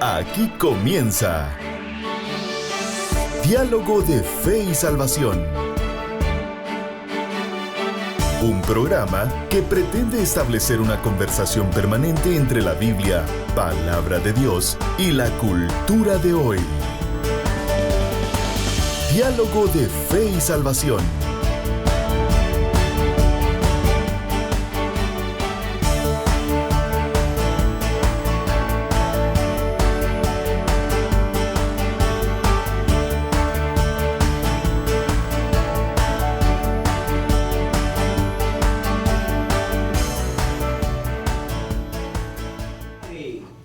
Aquí comienza Diálogo de Fe y Salvación. Un programa que pretende establecer una conversación permanente entre la Biblia, palabra de Dios, y la cultura de hoy. Diálogo de Fe y Salvación.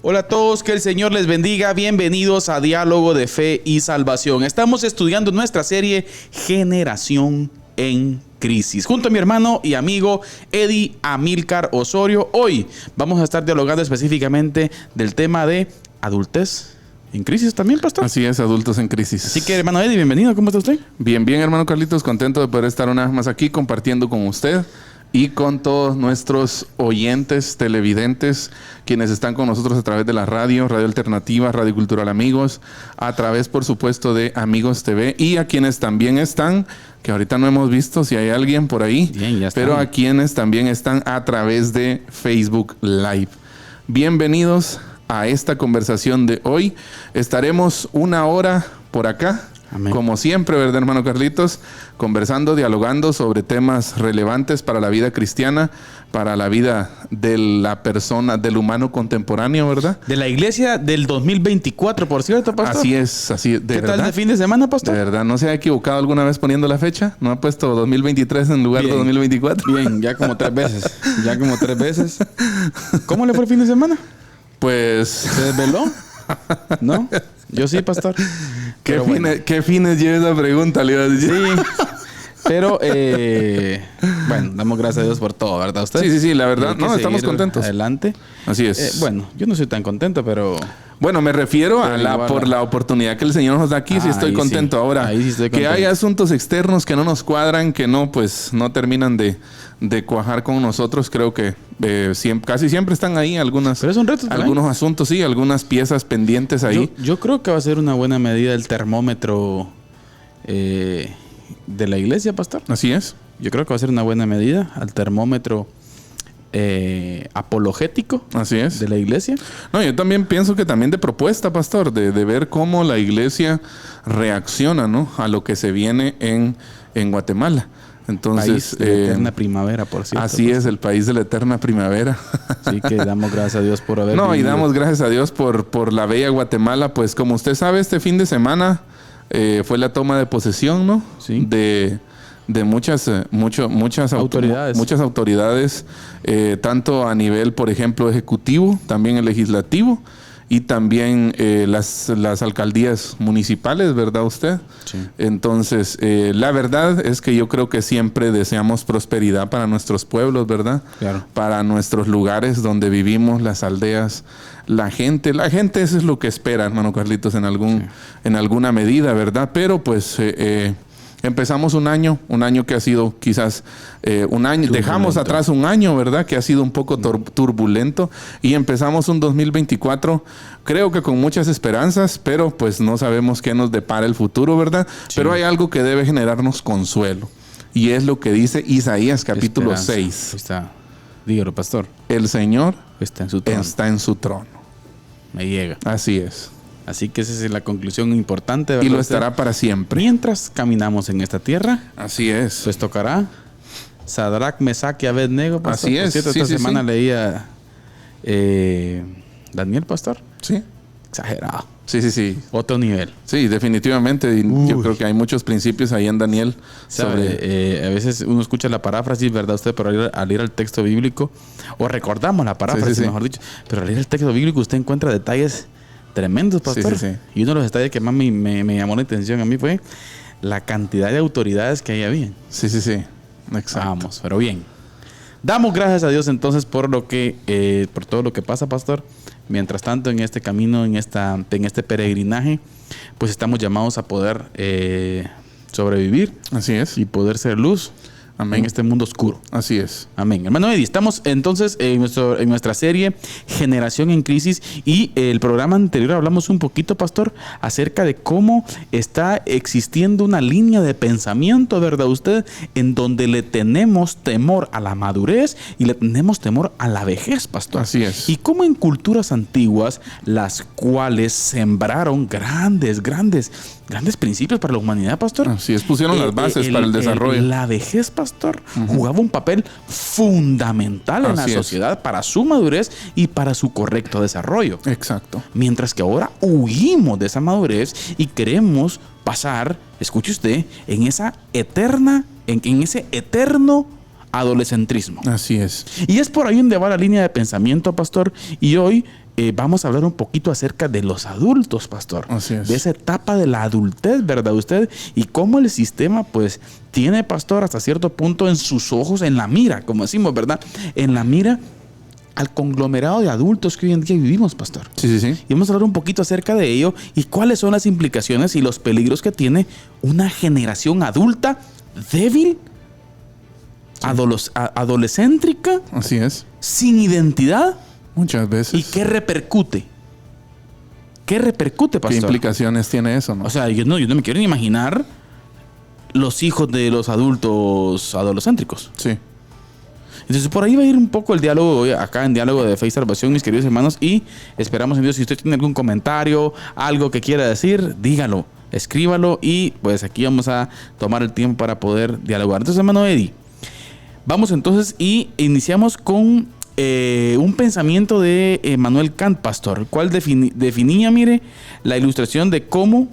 Hola a todos, que el Señor les bendiga. Bienvenidos a Diálogo de Fe y Salvación. Estamos estudiando nuestra serie Generación en Crisis, junto a mi hermano y amigo Eddie Amílcar Osorio. Hoy vamos a estar dialogando específicamente del tema de adultez en crisis también, pastor. Así es, adultos en crisis. Así que, hermano Eddie, bienvenido. ¿Cómo está usted? Bien, hermano Carlitos, contento de poder estar una vez más aquí compartiendo con usted y con todos nuestros oyentes, televidentes, quienes están con nosotros a través de la radio Alternativa, Radio Cultural Amigos, a través, por supuesto, de Amigos TV, y a quienes también están, que ahorita no hemos visto si hay alguien por ahí, bien, pero a quienes también están a través de Facebook Live. Bienvenidos a esta conversación de hoy. Estaremos una hora por acá. Amén. Como siempre, ¿verdad, hermano Carlitos? Conversando, dialogando sobre temas relevantes para la vida cristiana, para la vida de la persona, del humano contemporáneo, ¿verdad? De la iglesia del 2024, por cierto, pastor. Así es, así es. ¿Qué tal de fin de semana, pastor? De verdad, ¿no se ha equivocado alguna vez poniendo la fecha? ¿No ha puesto 2023 en lugar de 2024? Bien, ya como tres veces. ¿Cómo le fue el fin de semana? Pues... ¿Se desveló? ¿No? Yo sí, pastor. ¿Qué fines lleva esa pregunta? Le iba a decir. Sí. Pero, bueno, damos gracias a Dios por todo, ¿verdad? ¿Usted? Sí, la verdad. No, estamos contentos. Adelante. Así es. Bueno, yo no soy tan contento, pero... Bueno, me refiero por la oportunidad que el Señor nos da aquí. Sí estoy contento. Sí. Ahora, ahí sí estoy contento. Que hay asuntos externos que no nos cuadran, que no terminan de cuajar con nosotros. Creo que casi siempre están ahí algunos asuntos, sí, algunas piezas pendientes ahí. Yo creo que va a ser una buena medida el termómetro de la iglesia, pastor. Así es. Yo creo que va a ser una buena medida al termómetro apologético. Así es. De la iglesia. No, yo también pienso que también de propuesta, pastor, de ver cómo la iglesia reacciona, ¿no?, a lo que se viene en Guatemala. Entonces, país de la eterna primavera, por cierto. Así es, el país de la eterna primavera. Así que damos gracias a Dios por haber vivido. Y damos gracias a Dios por la bella Guatemala. Pues como usted sabe, este fin de semana fue la toma de posesión, ¿no? Sí. De muchas autoridades. Muchas autoridades, tanto a nivel, por ejemplo, ejecutivo, también el legislativo, y también las alcaldías municipales, ¿verdad usted? Sí. Entonces, la verdad es que yo creo que siempre deseamos prosperidad para nuestros pueblos, ¿verdad? Claro. Para nuestros lugares donde vivimos, las aldeas, la gente, eso es lo que espera, hermano Carlitos, en alguna medida, ¿verdad? Pero pues... empezamos un año que ha sido quizás un año, turbulento. Dejamos atrás un año, ¿verdad?, que ha sido un poco turbulento, y empezamos un 2024, creo que con muchas esperanzas, pero pues no sabemos qué nos depara el futuro, ¿verdad? Sí. Pero hay algo que debe generarnos consuelo, y es lo que dice Isaías capítulo 6. Está. Dígalo, pastor. El Señor está en su trono. Me llega. Así es. Así que esa es la conclusión importante, ¿verdad? Y lo estará para siempre. Mientras caminamos en esta tierra. Así es. Pues tocará Sadrach, Mesach y Abednego, pastor. Así es. Por cierto, esta semana leía Daniel, pastor. Sí. Exagerado. Sí. Otro nivel. Sí, definitivamente. Y yo creo que hay muchos principios ahí en Daniel. A veces uno escucha la paráfrasis, ¿verdad usted? Pero al ir al texto bíblico, o recordamos la paráfrasis, mejor dicho, pero al ir al texto bíblico usted encuentra detalles tremendos, pastor. Sí. Y uno de los detalles que más me llamó la atención a mí fue la cantidad de autoridades que ahí había. Sí. Exacto. Vamos, pero bien. Damos gracias a Dios entonces por todo lo que pasa, pastor. Mientras tanto, en este camino, en este peregrinaje, pues estamos llamados a poder sobrevivir. Así es. Y poder ser luz. Amén. En este mundo oscuro. Así es. Amén. Hermano Eddie, estamos entonces en nuestra serie Generación en Crisis, y el programa anterior hablamos un poquito, pastor, acerca de cómo está existiendo una línea de pensamiento, ¿verdad usted? En donde le tenemos temor a la madurez y le tenemos temor a la vejez, pastor. Así es. Y cómo en culturas antiguas, las cuales sembraron grandes principios para la humanidad, pastor. Así es, pusieron las bases para el desarrollo. La vejez, pastor, jugaba un papel fundamental en la sociedad para su madurez y para su correcto desarrollo. Exacto. Mientras que ahora huimos de esa madurez y queremos pasar, escuche usted, en esa eterna, en ese eterno adolescentrismo. Así es. Y es por ahí donde va la línea de pensamiento, pastor. Y hoy vamos a hablar un poquito acerca de los adultos, pastor. Así es. De esa etapa de la adultez, ¿verdad usted? Y cómo el sistema, pues, tiene, pastor, hasta cierto punto en sus ojos, en la mira, como decimos, ¿verdad? En la mira al conglomerado de adultos que hoy en día vivimos, pastor. Sí. Y vamos a hablar un poquito acerca de ello y cuáles son las implicaciones y los peligros que tiene una generación adulta débil, adolescéntrica, Así es. sin identidad. Muchas veces. ¿Y qué repercute? ¿Qué repercute, pastor? ¿Qué implicaciones tiene eso, no? O sea, yo no me quiero ni imaginar los hijos de los adultos adolescéntricos. Sí. Entonces, por ahí va a ir un poco el diálogo hoy, acá en Diálogo de Fe y Salvación, mis queridos hermanos, y esperamos en Dios, si usted tiene algún comentario, algo que quiera decir, dígalo, escríbalo, y pues aquí vamos a tomar el tiempo para poder dialogar. Entonces, hermano Eddie, vamos entonces y iniciamos con un pensamiento de Immanuel Kant, pastor, el cual definía, mire, la ilustración de cómo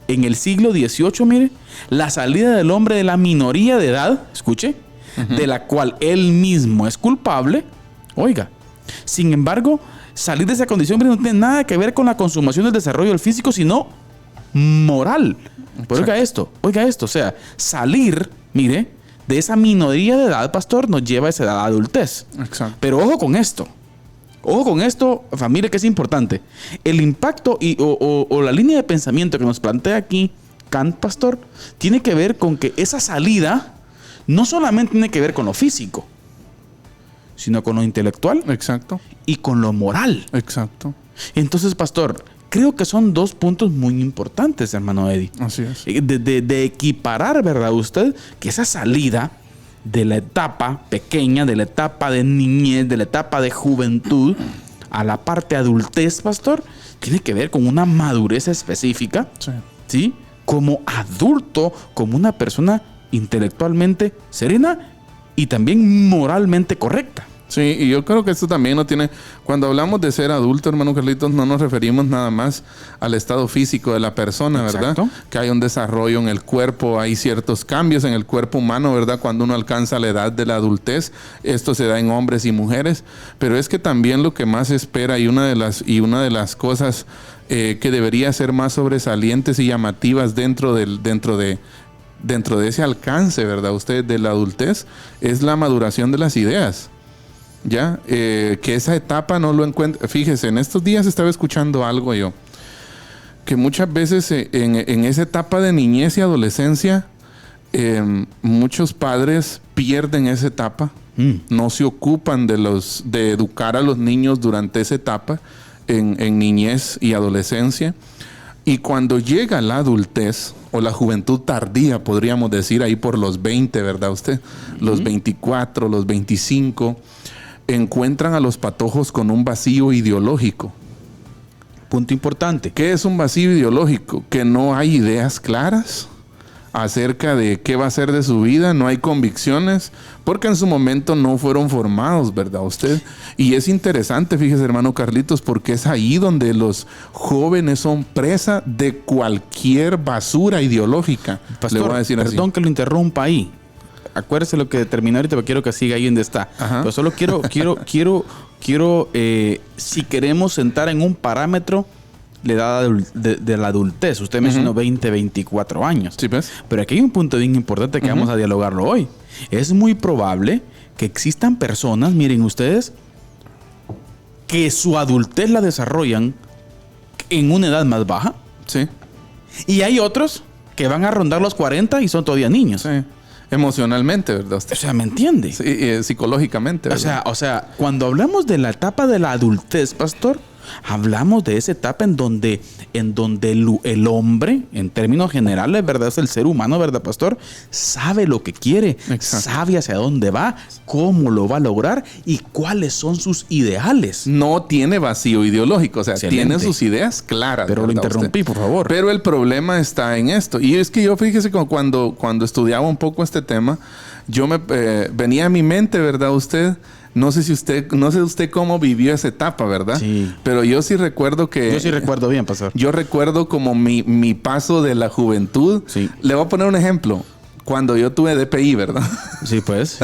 en el siglo XVIII, mire, la salida del hombre de la minoría de edad, escuche, de la cual él mismo es culpable, oiga, sin embargo, salir de esa condición no tiene nada que ver con la consumación del desarrollo del físico, sino moral. Pero oiga esto, o sea, salir, mire, de esa minoría de edad, pastor, nos lleva a esa edad de adultez. Exacto. Pero ojo con esto, familia, que es importante. El impacto o la línea de pensamiento que nos plantea aquí Kant, pastor, tiene que ver con que esa salida no solamente tiene que ver con lo físico, sino con lo intelectual. Exacto. Y con lo moral. Exacto. Entonces, pastor, creo que son dos puntos muy importantes, hermano Eddie. Así es. De equiparar, ¿verdad usted? Que esa salida de la etapa pequeña, de la etapa de niñez, de la etapa de juventud, a la parte adultez, pastor, tiene que ver con una madurez específica. Sí. ¿Sí? Como adulto, como una persona intelectualmente serena y también moralmente correcta. Sí, y yo creo que esto también no tiene... Cuando hablamos de ser adulto, hermano Carlitos, no nos referimos nada más al estado físico de la persona, ¿verdad? Exacto. Que hay un desarrollo en el cuerpo, hay ciertos cambios en el cuerpo humano, ¿verdad? Cuando uno alcanza la edad de la adultez, esto se da en hombres y mujeres, pero es que también lo que más espera y una de las cosas que debería ser más sobresalientes y llamativas dentro de ese alcance, ¿verdad? Usted de la adultez, es la maduración de las ideas. Ya, que esa etapa no lo encuentra. Fíjese, en estos días estaba escuchando algo yo, que muchas veces en esa etapa de niñez y adolescencia, muchos padres pierden esa etapa, no se ocupan de educar a los niños durante esa etapa, en niñez y adolescencia. Y cuando llega la adultez o la juventud tardía, podríamos decir ahí por los 20, ¿verdad usted? Los 24, los 25, encuentran a los patojos con un vacío ideológico. Punto importante. ¿Qué es un vacío ideológico? Que no hay ideas claras acerca de qué va a ser de su vida, no hay convicciones, porque en su momento no fueron formados, ¿verdad usted? Y es interesante, fíjese, hermano Carlitos, porque es ahí donde los jóvenes son presa de cualquier basura ideológica. Pastor, le voy a decir perdón así. que lo interrumpa ahí. Acuérdese lo que terminó ahorita, pero quiero que siga ahí donde está. Ajá. Pero solo quiero si queremos sentar en un parámetro la edad de la adultez. Usted mencionó 20, 24 años. ¿Sí ves? Pero aquí hay un punto bien importante que vamos a dialogarlo hoy. Es muy probable que existan personas, miren ustedes, que su adultez la desarrollan en una edad más baja. Sí. Y hay otros que van a rondar los 40 y son todavía niños. Sí. Emocionalmente, ¿verdad? O sea, ¿me entiende? Sí, psicológicamente, ¿verdad? O sea, cuando hablamos de la etapa de la adultez, pastor, hablamos de esa etapa en donde el hombre, en términos generales, ¿verdad? Es el ser humano, ¿verdad, pastor? Sabe lo que quiere, Exacto. sabe hacia dónde va, cómo lo va a lograr y cuáles son sus ideales. No tiene vacío ideológico, o sea, Excelente. tiene sus ideas claras. Pero lo ¿verdad, interrumpí, usted? por favor. Pero el problema está en esto. Y es que yo, fíjese, cuando estudiaba un poco este tema, yo venía a mi mente, ¿verdad, usted? No sé usted cómo vivió esa etapa, ¿verdad? Sí. Pero yo sí recuerdo que... Yo sí recuerdo bien, pastor. Yo recuerdo como mi paso de la juventud. Sí. Le voy a poner un ejemplo. Cuando yo tuve DPI, ¿verdad? Sí, pues.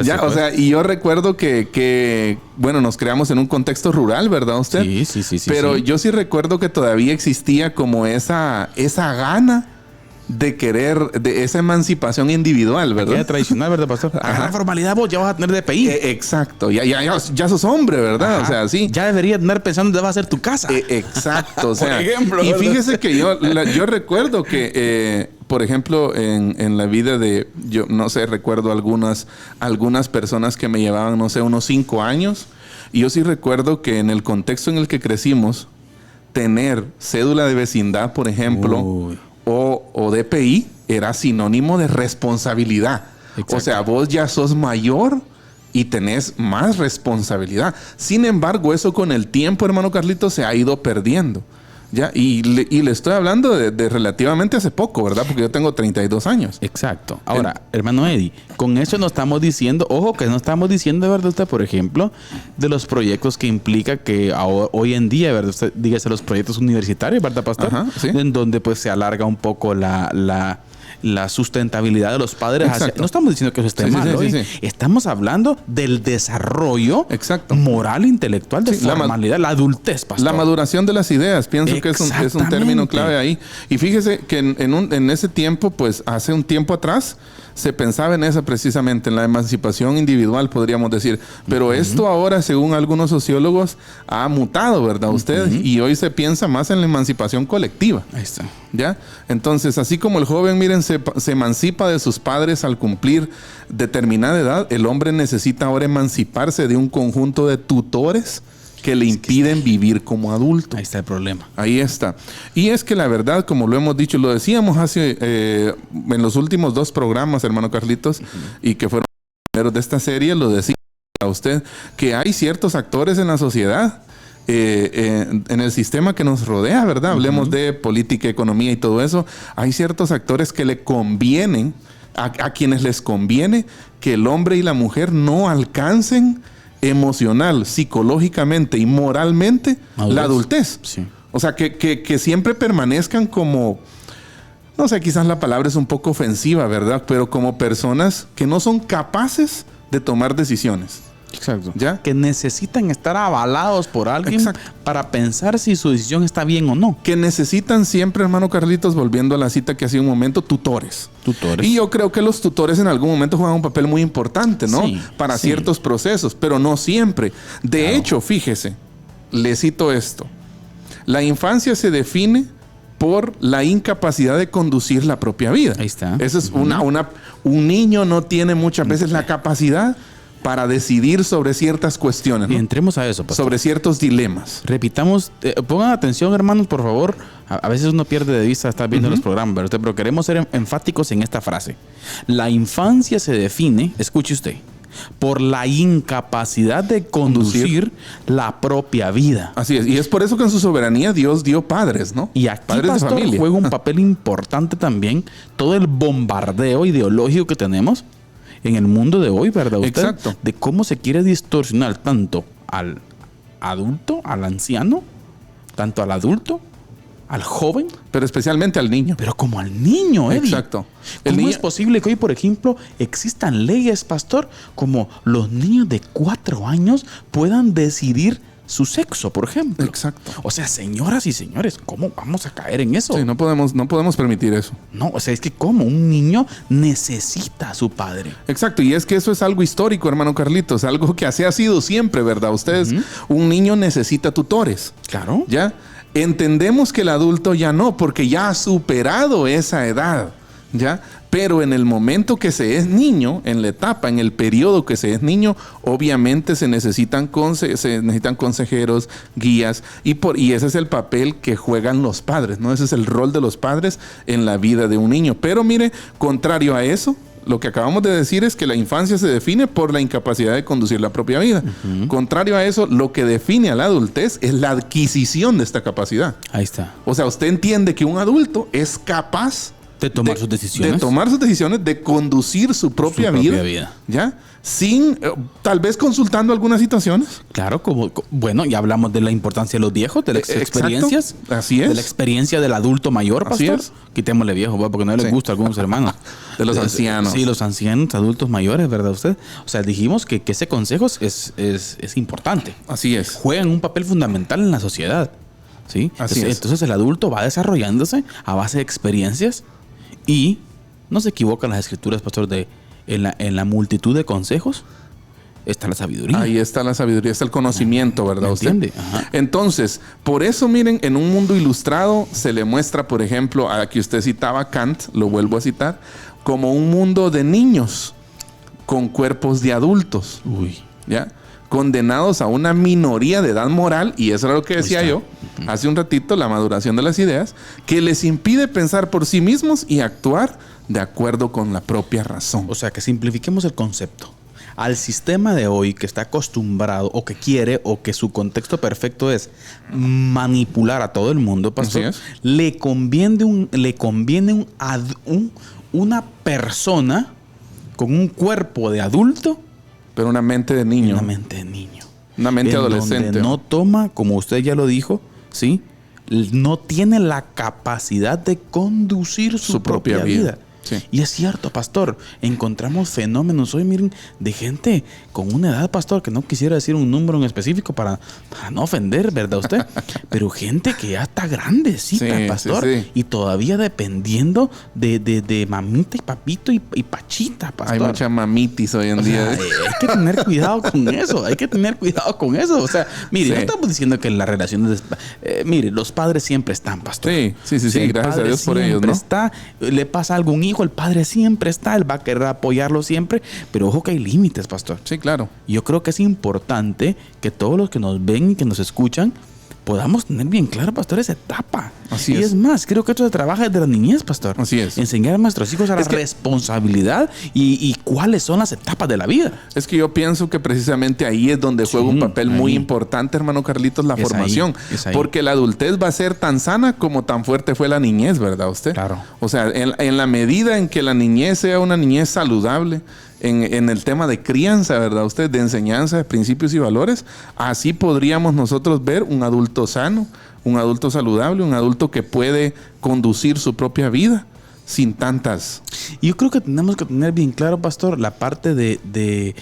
Ya, o sea, y yo recuerdo que, bueno, nos creamos en un contexto rural, ¿verdad usted? Sí. Pero sí. yo sí recuerdo que todavía existía como esa gana de querer, de esa emancipación individual, ¿verdad? Aquella tradicional, ¿verdad, pastor? A la formalidad vos ya vas a tener DPI. Exacto. Ya sos hombre, ¿verdad? Ajá. O sea, sí. Ya deberías tener pensando dónde va a ser tu casa. Exacto. O sea, Por ejemplo, y ¿verdad? fíjese que yo recuerdo que, por ejemplo, en la vida yo no sé, recuerdo algunas personas que me llevaban, no sé, unos 5 años. Y yo sí recuerdo que en el contexto en el que crecimos, tener cédula de vecindad, por ejemplo, Uy. o DPI, era sinónimo de responsabilidad. Exacto. O sea, vos ya sos mayor y tenés más responsabilidad. Sin embargo, eso con el tiempo, hermano Carlito, se ha ido perdiendo. ¿Ya? Y le estoy hablando de relativamente hace poco, ¿verdad? Porque yo tengo 32 años. Exacto. Ahora, hermano Eddie, con eso no estamos diciendo, ojo, que no estamos diciendo, de verdad, usted, por ejemplo, de los proyectos que implica que hoy en día, ¿verdad? Usted, dígase los proyectos universitarios, ¿verdad, pastor? Ajá, sí. En donde pues se alarga un poco la sustentabilidad de los padres. Exacto. No estamos diciendo que eso esté Sí, sí, mal. sí, ¿oye? sí, sí. Estamos hablando del desarrollo Exacto. moral, intelectual, de Sí, la formalidad, la adultez, pastor. La maduración de las ideas, pienso que es un término Exactamente. clave ahí. Y fíjese que en ese tiempo, pues hace un tiempo atrás, se pensaba en esa precisamente, en la emancipación individual, podríamos decir. Pero esto ahora, según algunos sociólogos, ha mutado, ¿verdad usted? Y hoy se piensa más en la emancipación colectiva. Ahí está. ¿Ya? Entonces, así como el joven, miren, se emancipa de sus padres al cumplir determinada edad, el hombre necesita ahora emanciparse de un conjunto de tutores que le impiden vivir como adulto. Ahí está el problema. Ahí está. Y es que la verdad, como lo hemos dicho, lo decíamos en los últimos 2 programas, hermano Carlitos, y que fueron los primeros de esta serie, lo decía a usted, que hay ciertos actores en la sociedad, en el sistema que nos rodea, ¿verdad? Hablemos de política, economía y todo eso. Hay ciertos actores que le convienen, a quienes les conviene que el hombre y la mujer no alcancen emocional, psicológicamente y moralmente la adultez. Sí. O sea, que siempre permanezcan como, no sé, quizás la palabra es un poco ofensiva, ¿verdad? Pero como personas que no son capaces de tomar decisiones. Exacto. ¿Ya? Que necesitan estar avalados por alguien Exacto. para pensar si su decisión está bien o no. Que necesitan siempre, hermano Carlitos, volviendo a la cita que hacía un momento, tutores. Tutores. Y yo creo que los tutores en algún momento juegan un papel muy importante, ¿no? Sí, Para sí. ciertos procesos, pero no siempre. De hecho, fíjese, le cito esto. La infancia se define por la incapacidad de conducir la propia vida. Ahí está. Esa es un niño no tiene muchas veces la capacidad para decidir sobre ciertas cuestiones, Y ¿no? entremos a eso, pastor. Sobre ciertos dilemas. Repitamos, pongan atención, hermanos, por favor. A veces uno pierde de vista estar viendo los programas, ¿verdad? Pero queremos ser enfáticos en esta frase. La infancia se define, escuche usted, por la incapacidad de conducir la propia vida. Así es. Y es por eso que en su soberanía Dios dio padres, ¿no? Y aquí, padres pastor, de familia. juega un papel importante también todo el bombardeo ideológico que tenemos en el mundo de hoy, ¿verdad? Usted? Exacto. De cómo se quiere distorsionar tanto al adulto, al anciano, tanto al adulto, al joven, Pero especialmente al niño. pero como al niño, Eddie. Exacto. El ¿Cómo niño- es posible que hoy, por ejemplo, existan leyes, pastor, como los niños de 4 años puedan decidir su sexo, por ejemplo? Exacto. O sea, señoras y señores, ¿cómo vamos a caer en eso? Sí, no podemos permitir eso. No, o sea, es que como un niño necesita a su padre. Exacto, y es que eso es algo histórico, hermano Carlitos, algo que así ha sido siempre, ¿verdad? Ustedes, un niño necesita tutores, Claro. ¿ya? Entendemos que el adulto ya no, porque ya ha superado esa edad, ¿ya? Pero en el momento que se es niño, en la etapa, en el periodo que se es niño, obviamente se necesitan consejeros, guías, y ese es el papel que juegan los padres, ¿no? Ese es el rol de los padres en la vida de un niño. Pero mire, contrario a eso, lo que acabamos de decir es que la infancia se define por la incapacidad de conducir la propia vida. Contrario a eso, lo que define a la adultez es la adquisición de esta capacidad. Ahí está. O sea, usted entiende que un adulto es capaz de tomar sus decisiones. De tomar sus decisiones, de conducir su propia vida. ¿Ya? Sin, tal vez consultando algunas situaciones. Claro, bueno, ya hablamos de la importancia de los viejos, de las experiencias. Así es. De la experiencia del adulto mayor, pastor. Así es. Quitémosle viejo, porque no les gusta a algunos hermanos. De los ancianos. Sí, los ancianos, adultos mayores, ¿verdad usted? O sea, dijimos que ese consejo es importante. Así es. Juegan un papel fundamental en la sociedad. ¿Sí? Así es. Entonces el adulto va desarrollándose a base de experiencias y no se equivocan las escrituras, pastor, en la multitud de consejos está la sabiduría. Ahí está la sabiduría, está el conocimiento, ¿verdad? ¿Entiende? Ajá. Entonces, por eso, miren, en un mundo ilustrado se le muestra, por ejemplo, a que usted citaba Kant, lo vuelvo a citar, como un mundo de niños con cuerpos de adultos. ¿Ya? Condenados a una minoría de edad moral, y eso era lo que decía yo hace un ratito, la maduración de las ideas, que les impide pensar por sí mismos y actuar de acuerdo con la propia razón. O sea, que simplifiquemos el concepto. Al sistema de hoy que está acostumbrado o que quiere o que su contexto perfecto es manipular a todo el mundo, pastor, le conviene una persona con un cuerpo de adulto, pero una mente de niño. Una mente de niño. Una mente adolescente. Donde no toma, como usted ya lo dijo, ¿sí? No tiene la capacidad de conducir su propia vida. Sí. Y es cierto, pastor, encontramos fenómenos hoy, miren, de gente con una edad, pastor, que no quisiera decir un número en específico para no ofender, ¿verdad usted? Pero gente que ya está grandecita, pastor, y todavía dependiendo de mamita y papito y pachita, pastor. Hay mucha mamitis hoy en día. Hay que tener cuidado con eso, O sea, mire, no estamos diciendo que las relaciones... mire, los padres siempre están, pastor. Sí, gracias a Dios por ellos, ¿no? Está, le pasa algo a un hijo, el padre siempre está, él va a querer apoyarlo siempre, pero ojo que hay límites, pastor. Sí, claro. Yo creo que es importante que todos los que nos ven y que nos escuchan podamos tener bien claro, pastor, esa etapa. Así es más, creo que esto se trabaja desde la niñez, pastor. Así es. Enseñar a nuestros hijos a la responsabilidad y cuáles son las etapas de la vida. Es que yo pienso que precisamente ahí es donde juega un papel muy importante, hermano Carlitos, la formación. Ahí. Porque la adultez va a ser tan sana como tan fuerte fue la niñez, ¿verdad usted? Claro. O sea, en la medida en que la niñez sea una niñez saludable, en el tema de crianza, ¿verdad usted? De enseñanza de principios y valores, así podríamos nosotros ver un adulto sano, un adulto saludable, un adulto que puede conducir su propia vida sin tantas... Yo creo que tenemos que tener bien claro, pastor, la parte de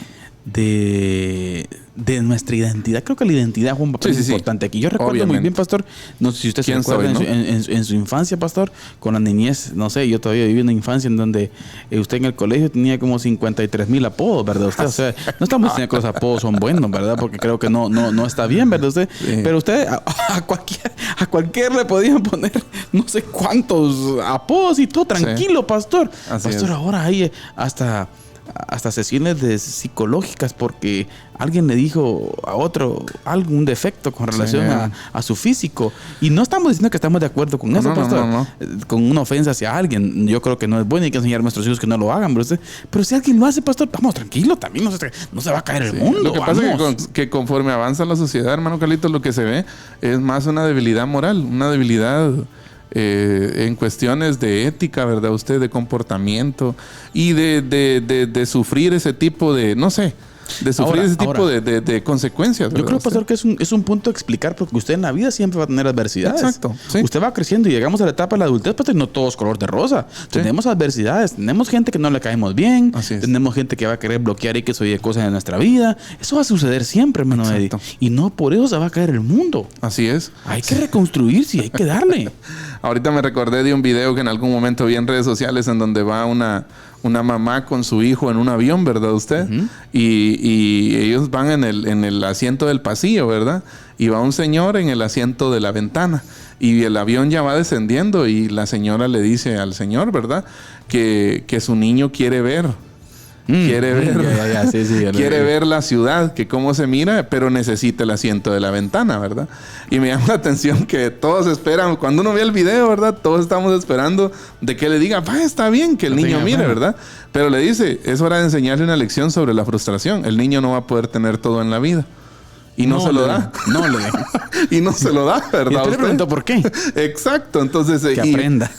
nuestra identidad. Creo que la identidad juega un papel importante aquí. Yo recuerdo muy bien, pastor, no sé si usted se acuerda en su infancia, pastor, con la niñez, no sé, yo todavía viví una infancia en donde usted en el colegio tenía como 53,000 apodos, ¿verdad? Usted, o sea, no estamos diciendo que los apodos son buenos, ¿verdad? Porque creo que no está bien, ¿verdad? Usted, pero usted a cualquier le podían poner no sé cuántos apodos y todo, tranquilo, pastor. Pastor, ahora hay hasta sesiones psicológicas porque alguien le dijo a otro algún defecto con relación a su físico. Y no estamos diciendo que estamos de acuerdo con eso, pastor. No. Con una ofensa hacia alguien. Yo creo que no es bueno y hay que enseñar a nuestros hijos que no lo hagan. Pero si alguien lo hace, pastor, vamos, tranquilo. También no se va a caer el mundo. Lo que pasa es que conforme avanza la sociedad, hermano Carlitos, lo que se ve es más una debilidad moral, una debilidad... en cuestiones de ética, ¿verdad? Usted, de comportamiento y de sufrir ese tipo de, no sé, de sufrir ese tipo de consecuencias. Yo creo, pastor, que es un punto a explicar porque usted en la vida siempre va a tener adversidades. Exacto. Sí. Usted va creciendo y llegamos a la etapa de la adultez, pastor, y no todo es color de rosa. Sí. Tenemos adversidades, tenemos gente que no le caemos bien, tenemos gente que va a querer bloquear y que se oye cosas de nuestra vida. Eso va a suceder siempre, hermano Eddie. Y no por eso se va a caer el mundo. Así es. Hay que reconstruirse y hay que darle. Ahorita me recordé de un video que en algún momento vi en redes sociales en donde va una mamá con su hijo en un avión, ¿verdad usted? Y ellos van en el asiento del pasillo, ¿verdad? Y va un señor en el asiento de la ventana. Y el avión ya va descendiendo y la señora le dice al señor, ¿verdad? Que su niño quiere ver. Quiere ver, quiere ver la ciudad, que cómo se mira, pero necesita el asiento de la ventana, ¿verdad? Y me llama la atención que todos esperan, cuando uno ve el video, ¿verdad? Todos estamos esperando de que le diga, está bien que el niño mire, ¿verdad? Pero le dice, es hora de enseñarle una lección sobre la frustración. El niño no va a poder tener todo en la vida. Y no se lo da. Y no se lo da, ¿verdad? Y usted le preguntó por qué. Exacto. Entonces, que aprenda.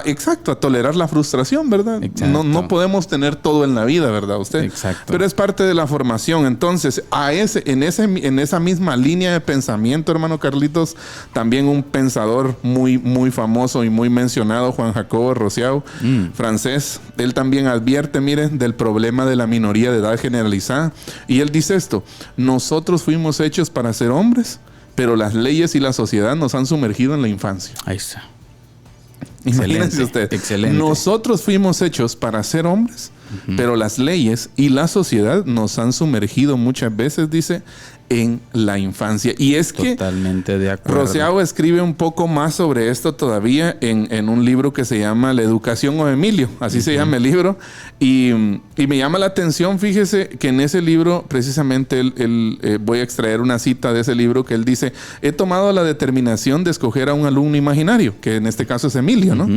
Exacto, a tolerar la frustración, ¿verdad? No podemos tener todo en la vida, ¿verdad? Usted. Exacto. Pero es parte de la formación. Entonces, en esa misma línea de pensamiento, hermano Carlitos, también un pensador muy, muy famoso y muy mencionado, Juan Jacobo Rousseau, francés, él también advierte, miren, del problema de la minoría de edad generalizada. Y él dice esto: nosotros fuimos hechos para ser hombres, pero las leyes y la sociedad nos han sumergido en la infancia. Ahí está. Imagínense usted. Excelente. Nosotros fuimos hechos para ser hombres, pero las leyes y la sociedad nos han sumergido muchas veces, dice, en la infancia. Y es que totalmente de acuerdo. Rousseau escribe un poco más sobre esto todavía en un libro que se llama La Educación o Emilio, así se llama el libro. Y me llama la atención, fíjese que en ese libro precisamente voy a extraer una cita de ese libro que él dice: he tomado la determinación de escoger a un alumno imaginario, que en este caso es Emilio, ¿no?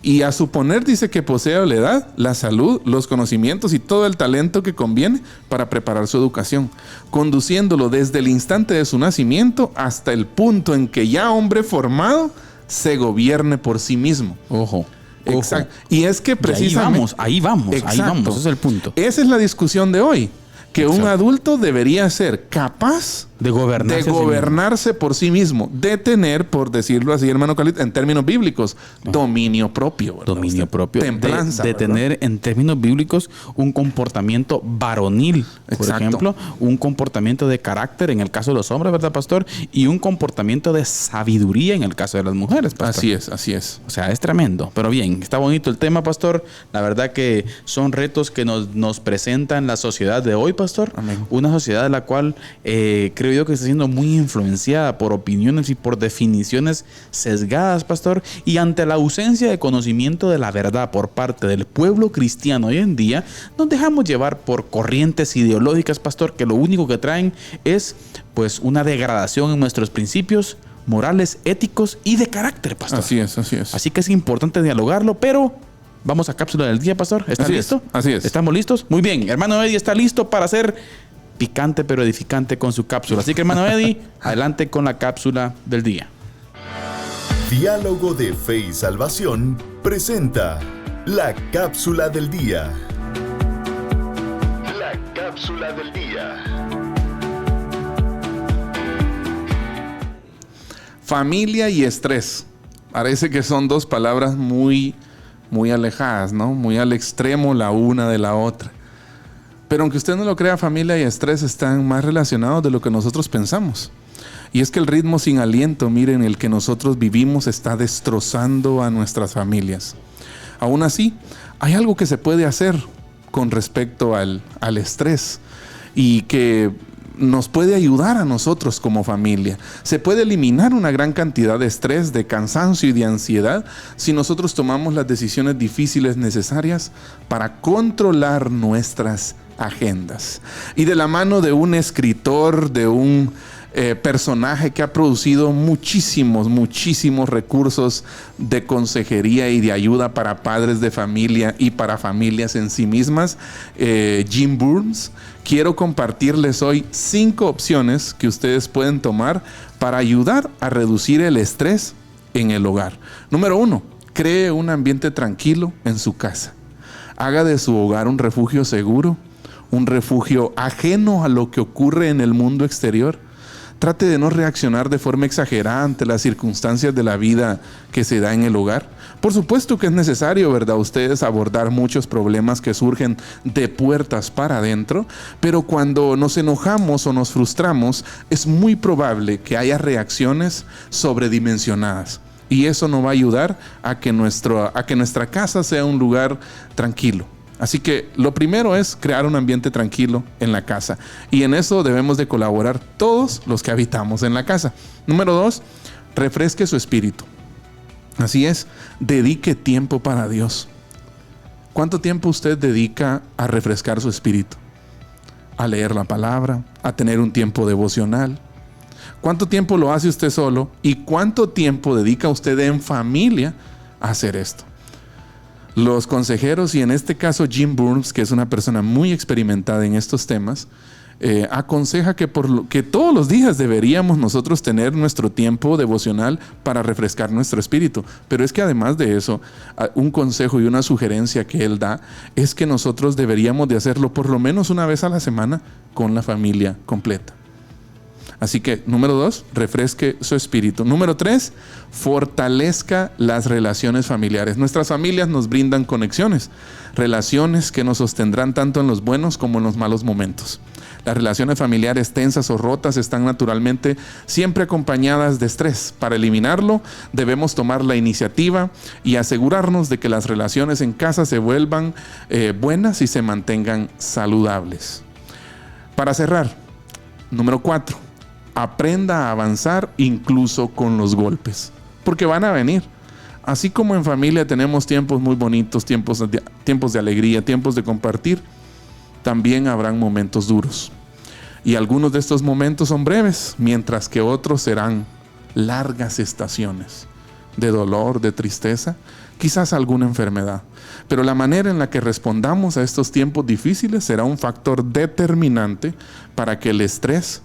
Y a suponer, dice, que posea la edad, la salud, los conocimientos y todo el talento que conviene para preparar su educación, conduciéndolo desde el instante de su nacimiento hasta el punto en que ya hombre formado se gobierne por sí mismo. Ojo. Exacto. Y es que precisamente... Ahí vamos, ese es el punto. Esa es la discusión de hoy. Que un adulto debería ser capaz de gobernarse por sí mismo, de tener, por decirlo así, hermano Carlitos, en términos bíblicos, dominio propio. ¿Verdad? Dominio propio. Templanza. De tener, en términos bíblicos, un comportamiento varonil, por ejemplo, un comportamiento de carácter en el caso de los hombres, ¿verdad, pastor? Y un comportamiento de sabiduría en el caso de las mujeres, pastor. Así es. O sea, es tremendo. Pero bien, está bonito el tema, pastor. La verdad que son retos que nos presentan la sociedad de hoy, pastor. Amén. Una sociedad de la cual creo yo que está siendo muy influenciada por opiniones y por definiciones sesgadas, pastor. Y ante la ausencia de conocimiento de la verdad por parte del pueblo cristiano hoy en día, nos dejamos llevar por corrientes ideológicas, pastor, que lo único que traen es pues una degradación en nuestros principios morales, éticos y de carácter, pastor. Así es. Así que es importante dialogarlo, pero vamos a cápsula del día, pastor. ¿Está listo? Así es. ¿Estamos listos? Muy bien. Hermano Eddie está listo para ser picante pero edificante con su cápsula. Así que, hermano Eddie, adelante con la cápsula del día. Diálogo de Fe y Salvación presenta la cápsula del día. La cápsula del día. Familia y estrés. Parece que son dos palabras muy alejadas, ¿no? Muy al extremo la una de la otra. Pero aunque usted no lo crea, familia y estrés están más relacionados de lo que nosotros pensamos. Y es que el ritmo sin aliento, miren, el que nosotros vivimos está destrozando a nuestras familias. Aún así, hay algo que se puede hacer con respecto al estrés y que nos puede ayudar a nosotros como familia. Se puede eliminar una gran cantidad de estrés, de cansancio y de ansiedad si nosotros tomamos las decisiones difíciles necesarias para controlar nuestras agendas. Y de la mano de un escritor, de un personaje que ha producido muchísimos recursos de consejería y de ayuda para padres de familia y para familias en sí mismas, Jim Burns, quiero compartirles hoy 5 opciones que ustedes pueden tomar para ayudar a reducir el estrés en el hogar. Número 1, cree un ambiente tranquilo en su casa. Haga de su hogar un refugio seguro, un refugio ajeno a lo que ocurre en el mundo exterior. Trate de no reaccionar de forma exagerada ante las circunstancias de la vida que se da en el hogar. Por supuesto que es necesario, ¿verdad?, ustedes abordar muchos problemas que surgen de puertas para adentro, pero cuando nos enojamos o nos frustramos, es muy probable que haya reacciones sobredimensionadas. Y eso nos va a ayudar a que nuestra casa sea un lugar tranquilo. Así que lo primero es crear un ambiente tranquilo en la casa. Y en eso debemos de colaborar todos los que habitamos en la casa. Número 2, refresque su espíritu. Así es, dedique tiempo para Dios. ¿Cuánto tiempo usted dedica a refrescar su espíritu? A leer la palabra, a tener un tiempo devocional. ¿Cuánto tiempo lo hace usted solo? ¿Y cuánto tiempo dedica usted en familia a hacer esto? Los consejeros, y en este caso Jim Burns, que es una persona muy experimentada en estos temas, aconseja que todos los días deberíamos nosotros tener nuestro tiempo devocional para refrescar nuestro espíritu. Pero es que además de eso, un consejo y una sugerencia que él da es que nosotros deberíamos de hacerlo por lo menos una vez a la semana con la familia completa. Así que, número 2, refresque su espíritu. Número 3, fortalezca las relaciones familiares. Nuestras familias nos brindan conexiones, relaciones que nos sostendrán tanto en los buenos como en los malos momentos. Las relaciones familiares tensas o rotas están naturalmente siempre acompañadas de estrés. Para eliminarlo, debemos tomar la iniciativa y asegurarnos de que las relaciones en casa se vuelvan buenas y se mantengan saludables. Para cerrar, número 4, aprenda a avanzar incluso con los golpes, porque van a venir. Así como en familia tenemos tiempos muy bonitos, tiempos de alegría, tiempos de compartir, también habrán momentos duros. Y algunos de estos momentos son breves, mientras que otros serán largas estaciones de dolor, de tristeza, quizás alguna enfermedad. Pero la manera en la que respondamos a estos tiempos difíciles será un factor determinante para que el estrés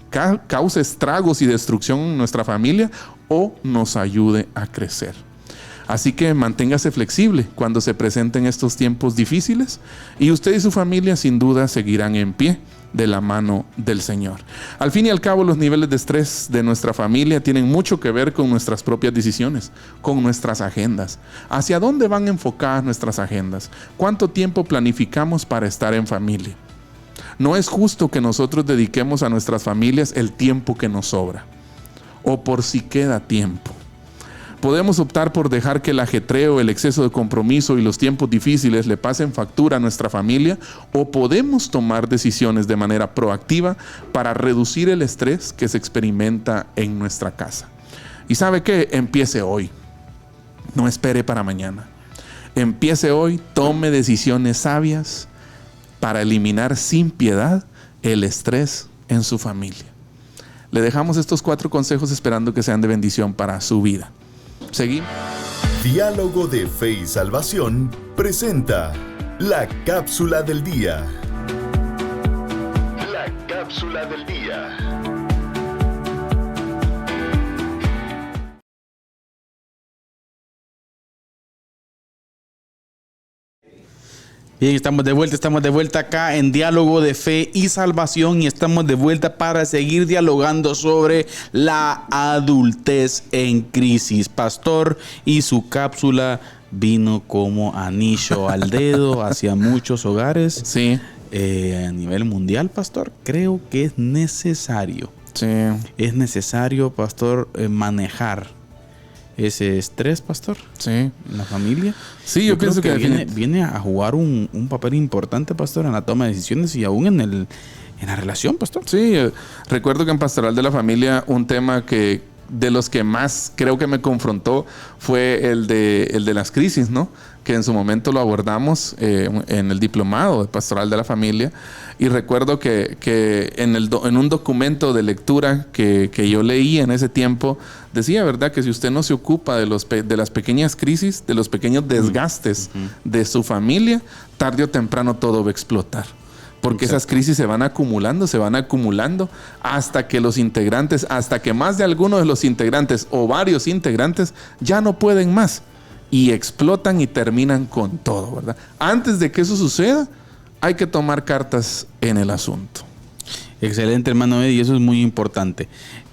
cause estragos y destrucción en nuestra familia o nos ayude a crecer. Así que manténgase flexible cuando se presenten estos tiempos difíciles y usted y su familia sin duda seguirán en pie de la mano del Señor. Al fin y al cabo, los niveles de estrés de nuestra familia tienen mucho que ver con nuestras propias decisiones, con nuestras agendas. ¿Hacia dónde van enfocadas nuestras agendas? ¿Cuánto tiempo planificamos para estar en familia? No es justo que nosotros dediquemos a nuestras familias el tiempo que nos sobra, o por si queda tiempo. Podemos optar por dejar que el ajetreo, el exceso de compromiso y los tiempos difíciles le pasen factura a nuestra familia, o podemos tomar decisiones de manera proactiva para reducir el estrés que se experimenta en nuestra casa. ¿Y sabe qué? Empiece hoy. No espere para mañana. Empiece hoy, tome decisiones sabias para eliminar sin piedad el estrés en su familia. Le dejamos estos 4 consejos esperando que sean de bendición para su vida. Seguimos. Diálogo de Fe y Salvación presenta la cápsula del día. La cápsula del día. Bien, estamos de vuelta acá en Diálogo de Fe y Salvación y estamos de vuelta para seguir dialogando sobre la adultez en crisis. Pastor, y su cápsula vino como anillo al dedo hacia muchos hogares. Sí. A nivel mundial, pastor, creo que es necesario. Sí. Es necesario, pastor, manejar ese estrés, pastor, Sí. en la familia. Sí, yo pienso que viene a jugar un papel importante, pastor, en la toma de decisiones y aún en la relación, pastor. Sí, recuerdo que en Pastoral de la Familia un tema que de los que más creo que me confrontó fue el de las crisis, ¿no? Que en su momento lo abordamos en el diplomado de Pastoral de la Familia. Y recuerdo que en un documento de lectura que yo leí en ese tiempo, decía, ¿verdad?, que si usted no se ocupa de las pequeñas crisis, de los pequeños desgastes de su familia, tarde o temprano todo va a explotar. Porque esas crisis se van acumulando hasta que hasta que más de alguno de los integrantes o varios integrantes ya no pueden más y explotan y terminan con todo, ¿verdad? Antes de que eso suceda, hay que tomar cartas en el asunto. Excelente, hermano Eddie, y eso es muy importante.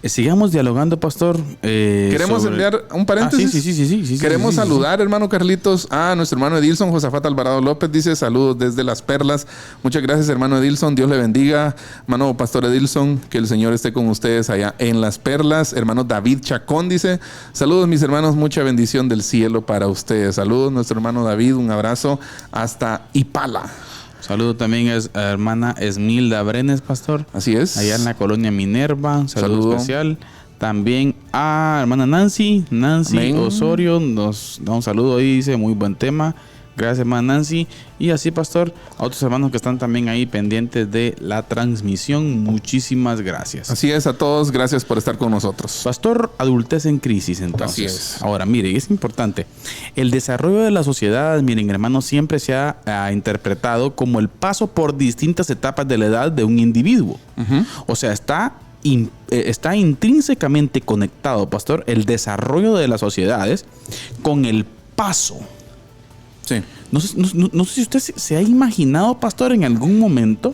Sigamos dialogando, pastor. Queremos enviar un paréntesis. Sí. Queremos saludar, hermano Carlitos, a nuestro hermano Edilson Josafat Alvarado López. Dice saludos desde Las Perlas. Muchas gracias, hermano Edilson. Dios le bendiga. Hermano Pastor Edilson, que el Señor esté con ustedes allá en Las Perlas. Hermano David Chacón dice saludos, mis hermanos. Mucha bendición del cielo para ustedes. Saludos, nuestro hermano David. Un abrazo hasta Ipala. Saludo también a hermana Esmilda Brenes, pastor. Así es. Allá en la colonia Minerva. Un saludo especial. También a hermana Nancy Amén. Osorio. Nos da un saludo ahí, dice, muy buen tema. Gracias, hermana Nancy. Y así, pastor, a otros hermanos que están también ahí pendientes de la transmisión. Muchísimas gracias. Así es, a todos, gracias por estar con nosotros. Pastor, adultez en crisis, entonces. Así es. Ahora, mire, es importante. El desarrollo de la sociedad, miren, hermanos, siempre se ha interpretado como el paso por distintas etapas de la edad de un individuo. O sea, está intrínsecamente conectado, pastor, el desarrollo de las sociedades con el paso. Sí. No sé si usted se ha imaginado, pastor, en algún momento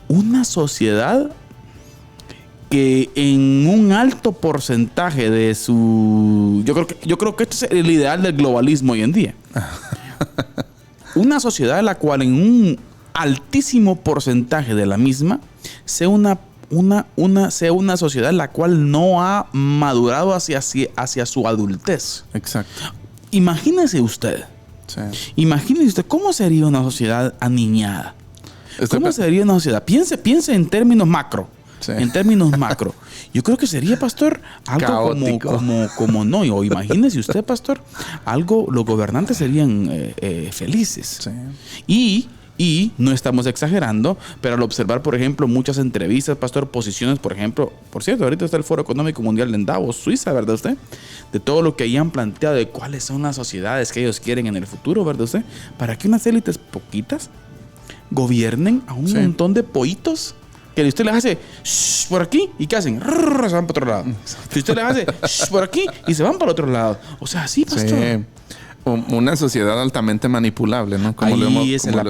una sociedad que en un alto porcentaje de su... Yo creo que este es el ideal del globalismo hoy en día. Una sociedad en la cual en un altísimo porcentaje de la misma sea una sociedad en la cual no ha madurado hacia su adultez. Exacto. Imagínese usted. Sí. Imagínese usted cómo sería una sociedad aniñada. ¿Cómo sería una sociedad? Piense en términos macro. Sí. En términos macro. Yo creo que sería, pastor, algo como no. O imagínese usted, pastor, los gobernantes serían felices. Sí. Y no estamos exagerando, pero al observar, por ejemplo, muchas entrevistas, pastor, posiciones, por ejemplo, por cierto, ahorita está el Foro Económico Mundial en Davos, Suiza, ¿verdad usted? De todo lo que hayan planteado, de cuáles son las sociedades que ellos quieren en el futuro, ¿verdad usted? Para que unas élites poquitas gobiernen a un montón de pollitos que usted les hace por aquí y ¿qué hacen? Se van para otro lado. Si usted les hace por aquí y se van para otro lado. O sea, así, pastor. Sí. Una sociedad altamente manipulable, ¿no? Ahí es la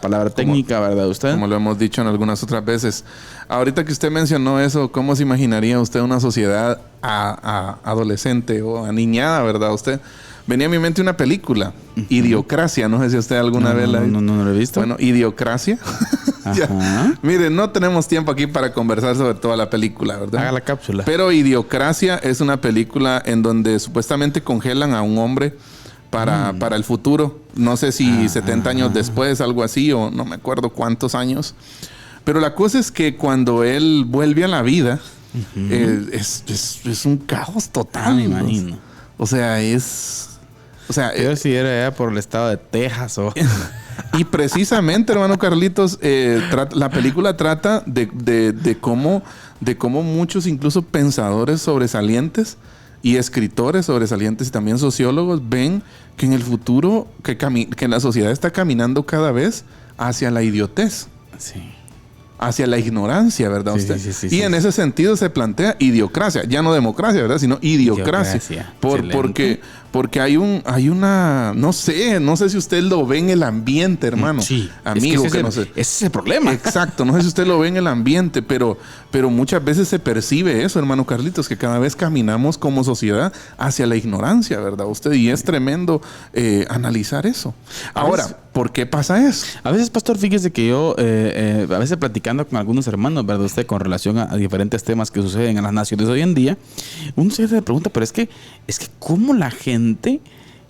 palabra técnica, ¿verdad usted? Como lo hemos dicho en algunas otras veces. Ahorita que usted mencionó eso, ¿cómo se imaginaría usted una sociedad adolescente o aniñada, verdad? Usted venía a mi mente una película, Idiocracia. No sé si usted alguna vez la no lo he visto. Bueno, Idiocracia. Mire, no tenemos tiempo aquí para conversar sobre toda la película, ¿verdad? Haga la cápsula. Pero Idiocracia es una película en donde supuestamente congelan a un hombre para el futuro. No sé si 70 años después, algo así, o no me acuerdo cuántos años. Pero la cosa es que cuando él vuelve a la vida, es un caos total. Me imagino. O sea, Yo si era por el estado de Texas o... Y precisamente, hermano Carlitos, la película trata de cómo muchos, incluso pensadores sobresalientes y escritores sobresalientes y también sociólogos ven que en el futuro, que la sociedad está caminando cada vez hacia la idiotez. Sí. Hacia la ignorancia, ¿verdad? Sí, en ese sentido se plantea idiocracia. Ya no democracia, ¿verdad? Sino idiocracia. Porque hay una... No sé si usted lo ve en el ambiente, hermano. Sí. Amigo, ese es el problema. Exacto. No sé si usted lo ve en el ambiente, pero muchas veces se percibe eso, hermano Carlitos, que cada vez caminamos como sociedad hacia la ignorancia, ¿verdad? Y es tremendo analizar eso. Ahora, ¿por qué pasa eso? A veces, pastor, fíjese que yo, a veces platicando con algunos hermanos, ¿verdad? Usted con relación a diferentes temas que suceden en las naciones hoy en día, uno se pregunta, pero es que ¿cómo la gente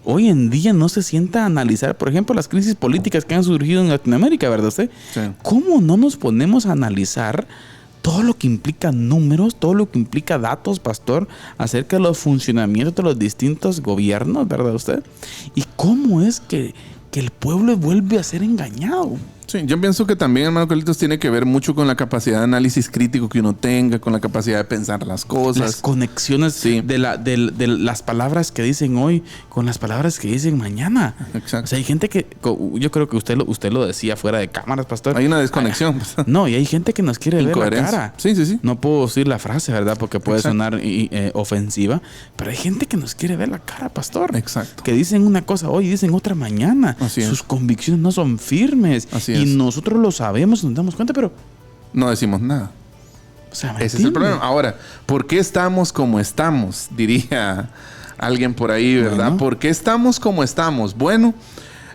hoy en día no se sienta a analizar, por ejemplo, las crisis políticas que han surgido en Latinoamérica, ¿verdad usted? Sí. ¿Cómo no nos ponemos a analizar todo lo que implica números, todo lo que implica datos, pastor, acerca de los funcionamientos de los distintos gobiernos, ¿verdad usted? Y cómo es que el pueblo vuelve a ser engañado? Sí, yo pienso que también, hermano Carlitos, tiene que ver mucho con la capacidad de análisis crítico que uno tenga, con la capacidad de pensar las cosas. Las conexiones de las palabras que dicen hoy con las palabras que dicen mañana. Exacto. O sea, hay gente que, yo creo que usted lo decía fuera de cámaras, pastor. Hay una desconexión. No, y hay gente que nos quiere ver la cara. Sí. No puedo decir la frase, ¿verdad? Porque puede sonar ofensiva. Pero hay gente que nos quiere ver la cara, pastor. Exacto. Que dicen una cosa hoy y dicen otra mañana. Sus convicciones no son firmes. Y nosotros lo sabemos, nos damos cuenta, pero no decimos nada. O sea, ese es el problema. Ahora, ¿por qué estamos como estamos? Diría alguien por ahí, ¿verdad? Bueno. ¿Por qué estamos como estamos? Bueno,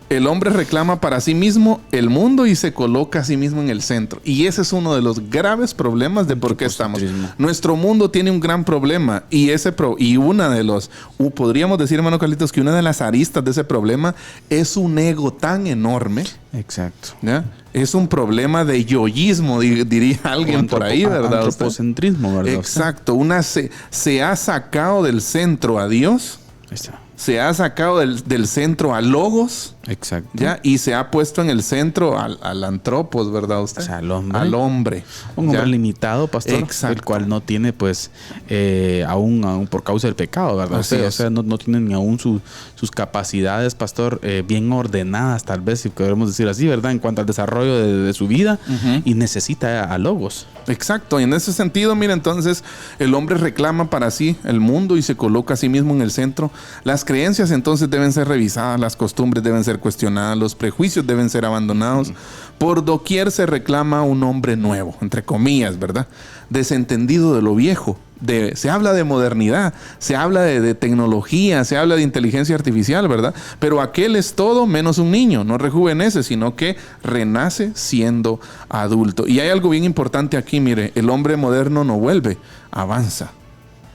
el hombre reclama para sí mismo el mundo y se coloca a sí mismo en el centro. Y ese es uno de los graves problemas de por qué estamos. Nuestro mundo tiene un gran problema y una de los, podríamos decir, hermano Carlitos, que una de las aristas de ese problema es un ego tan enorme. Exacto. ¿Ya? Es un problema de yoísmo, diría alguien por ahí, ¿verdad? Antropocentrismo, ¿verdad? Exacto. Se ha sacado del centro a Dios. Ahí está. Se ha sacado del centro a Logos. Exacto. ¿Ya? Y se ha puesto en el centro al antropos, ¿verdad usted? O sea, al hombre. Al hombre. Un hombre ¿ya? limitado, pastor. Exacto. El cual no tiene, pues, aún por causa del pecado, ¿verdad? Así es. O sea, no tiene ni aún sus capacidades, pastor, bien ordenadas, tal vez, si queremos decir así, ¿verdad? En cuanto al desarrollo de su vida. Y necesita a Logos. Exacto. Y en ese sentido, mira, entonces, el hombre reclama para sí el mundo y se coloca a sí mismo en el centro. Las creencias, entonces, deben ser revisadas. Las costumbres deben ser cuestionadas, los prejuicios deben ser abandonados. Por doquier se reclama un hombre nuevo, entre comillas, ¿verdad? Desentendido de lo viejo. Se habla de modernidad, se habla de tecnología, se habla de inteligencia artificial, ¿verdad? Pero aquel es todo menos un niño, no rejuvenece, sino que renace siendo adulto. Y hay algo bien importante aquí, mire, el hombre moderno no vuelve, avanza.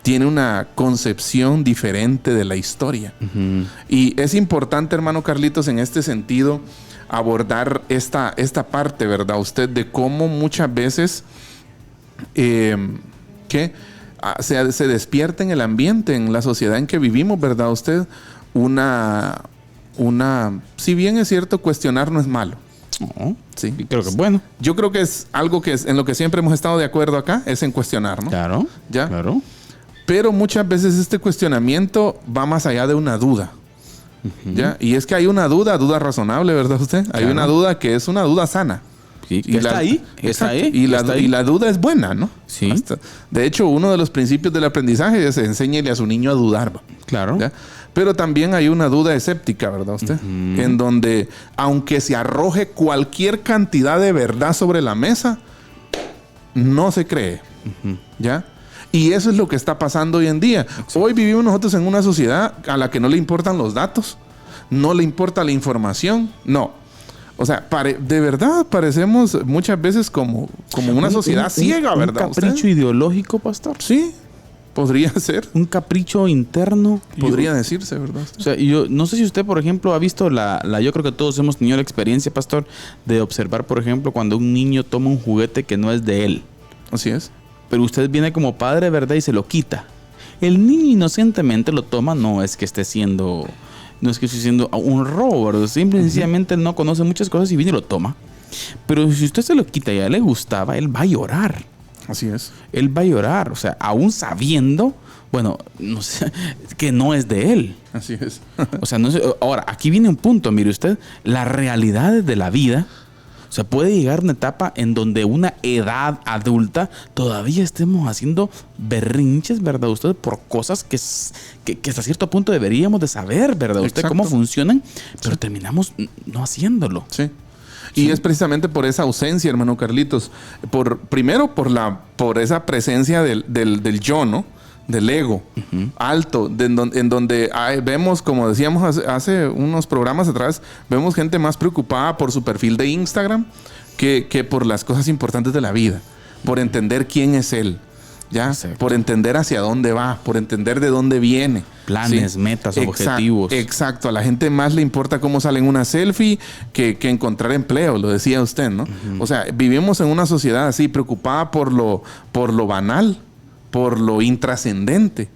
Tiene una concepción diferente de la historia. Y es importante, hermano Carlitos, en este sentido, abordar esta parte, ¿verdad? Usted, de cómo muchas veces se despierta en el ambiente, en la sociedad en que vivimos, ¿verdad? Usted, si bien es cierto, cuestionar no es malo. Sí. Creo que es bueno. Yo creo que es algo que en lo que siempre hemos estado de acuerdo acá, es en cuestionar, ¿no? Claro. ¿Ya? Claro. Pero muchas veces este cuestionamiento va más allá de una duda. ¿Ya? Y es que hay una duda razonable, ¿verdad usted? Hay una duda que es una duda sana. Sí, que está ahí. Está ahí. Y la duda es buena, ¿no? Sí. De hecho, uno de los principios del aprendizaje es enséñele a su niño a dudar. Claro. ¿Ya? Pero también hay una duda escéptica, ¿verdad usted? En donde, aunque se arroje cualquier cantidad de verdad sobre la mesa, no se cree. ¿Ya? Y eso es lo que está pasando hoy en día. Exacto. Hoy vivimos nosotros en una sociedad a la que no le importan los datos, no le importa la información, no. O sea, de verdad parecemos muchas veces como una sociedad ciega, ¿verdad? ¿Un capricho ideológico, pastor? Sí, podría ser. Un capricho interno. Podría decirse, ¿verdad? O sea, yo no sé si usted, por ejemplo, ha visto yo creo que todos hemos tenido la experiencia, pastor, de observar, por ejemplo, cuando un niño toma un juguete que no es de él. Así es. Pero usted viene como padre, ¿verdad? Y se lo quita. El niño inocentemente lo toma, no es que esté siendo un robo, ¿verdad? Simple y sencillamente no conoce muchas cosas y viene y lo toma. Pero si usted se lo quita y a él le gustaba, él va a llorar. Así es. Él va a llorar, o sea, aún sabiendo, bueno, no sé, que no es de él. Así es. O sea, no sé, ahora, aquí viene un punto, mire usted, la realidad de la vida. O sea, puede llegar una etapa en donde una edad adulta todavía estemos haciendo berrinches, ¿verdad? Usted, por cosas que hasta cierto punto deberíamos de saber, ¿verdad? Usted, exacto, cómo funcionan, pero terminamos no haciéndolo. Sí. Y es precisamente por esa ausencia, hermano Carlitos. Primero, por esa presencia del yo, ¿no? Del ego alto, en donde vemos, como decíamos hace unos programas atrás, vemos gente más preocupada por su perfil de Instagram que por las cosas importantes de la vida, por entender quién es él, ¿ya? Exacto. Por entender hacia dónde va, por entender de dónde viene. Planes, ¿sí? Metas, objetivos. Exacto. A la gente más le importa cómo sale en una selfie que encontrar empleo, lo decía usted, ¿no? O sea, vivimos en una sociedad así, preocupada por lo banal, por lo intrascendente,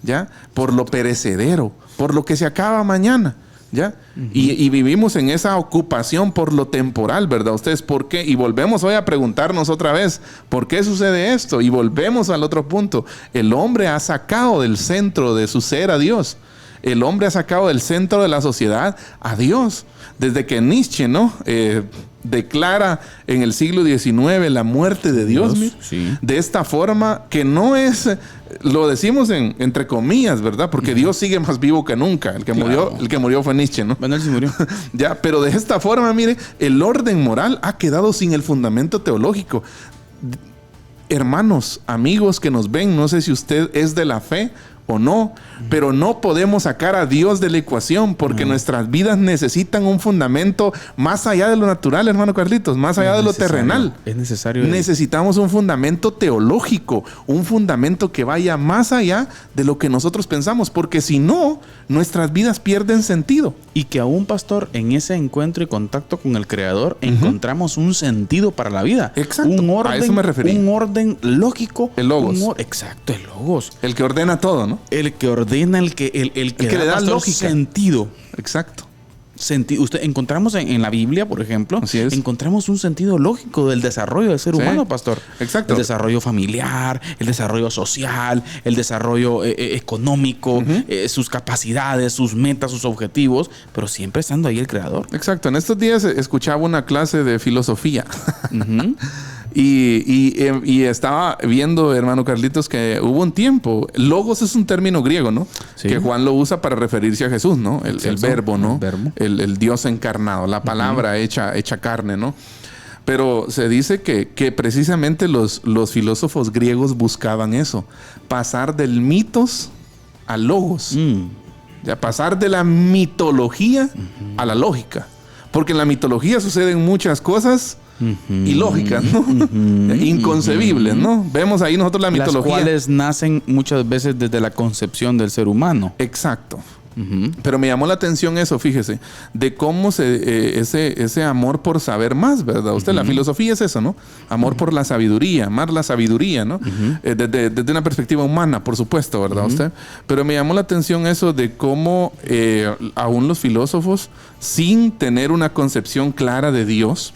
¿ya? Por lo perecedero, por lo que se acaba mañana, ¿ya? Y vivimos en esa ocupación por lo temporal, ¿verdad? Ustedes, ¿por qué? Y volvemos hoy a preguntarnos otra vez, ¿por qué sucede esto? Y volvemos al otro punto. El hombre ha sacado del centro de su ser a Dios. El hombre ha sacado del centro de la sociedad a Dios. Desde que Nietzsche, ¿no? Declara en el siglo XIX la muerte de Dios, sí. De esta forma que no es, lo decimos entre comillas, ¿verdad? Porque Dios sigue más vivo que nunca. El que murió fue Nietzsche, ¿no? Bueno, él sí murió. Ya, pero de esta forma, mire, el orden moral ha quedado sin el fundamento teológico. Hermanos, amigos que nos ven, no sé si usted es de la fe o no, pero no podemos sacar a Dios de la ecuación porque nuestras vidas necesitan un fundamento más allá de lo natural, hermano Carlitos, más allá de lo terrenal. Es necesario. Necesitamos un fundamento teológico, un fundamento que vaya más allá de lo que nosotros pensamos, porque si no, nuestras vidas pierden sentido. Y que aún, pastor, en ese encuentro y contacto con el Creador encontramos un sentido para la vida. Exacto, un orden, a eso me refería. Un orden lógico. El logos. Exacto, el logos. El que ordena todo, ¿no? El que ordena, el que le da pastor, lógica. Sentido. Exacto. Encontramos en la Biblia, por ejemplo, Así es. Encontramos un sentido lógico del desarrollo del ser humano, pastor. Exacto. El desarrollo familiar, el desarrollo social, el desarrollo económico, sus capacidades, sus metas, sus objetivos, pero siempre estando ahí el Creador. Exacto. En estos días escuchaba una clase de filosofía. Y estaba viendo, hermano Carlitos, que hubo un tiempo. Logos es un término griego, ¿no? Sí. Que Juan lo usa para referirse a Jesús, ¿no? El verbo, ¿no? El verbo. El Dios encarnado, la palabra hecha carne, ¿no? Pero se dice que precisamente los filósofos griegos buscaban eso. Pasar del mitos a logos. Ya, pasar de la mitología a la lógica. Porque en la mitología suceden muchas cosas ilógicas, ¿no? Inconcebibles, ¿no? Vemos ahí nosotros la mitología. Las cuales nacen muchas veces desde la concepción del ser humano. Exacto. Pero me llamó la atención eso, fíjese, de cómo ese amor por saber más, ¿verdad? Usted, la filosofía es eso, ¿no? Amor por la sabiduría, amar la sabiduría, ¿no? Desde una perspectiva humana, por supuesto, ¿verdad? Usted. Pero me llamó la atención eso de cómo aún los filósofos, sin tener una concepción clara de Dios,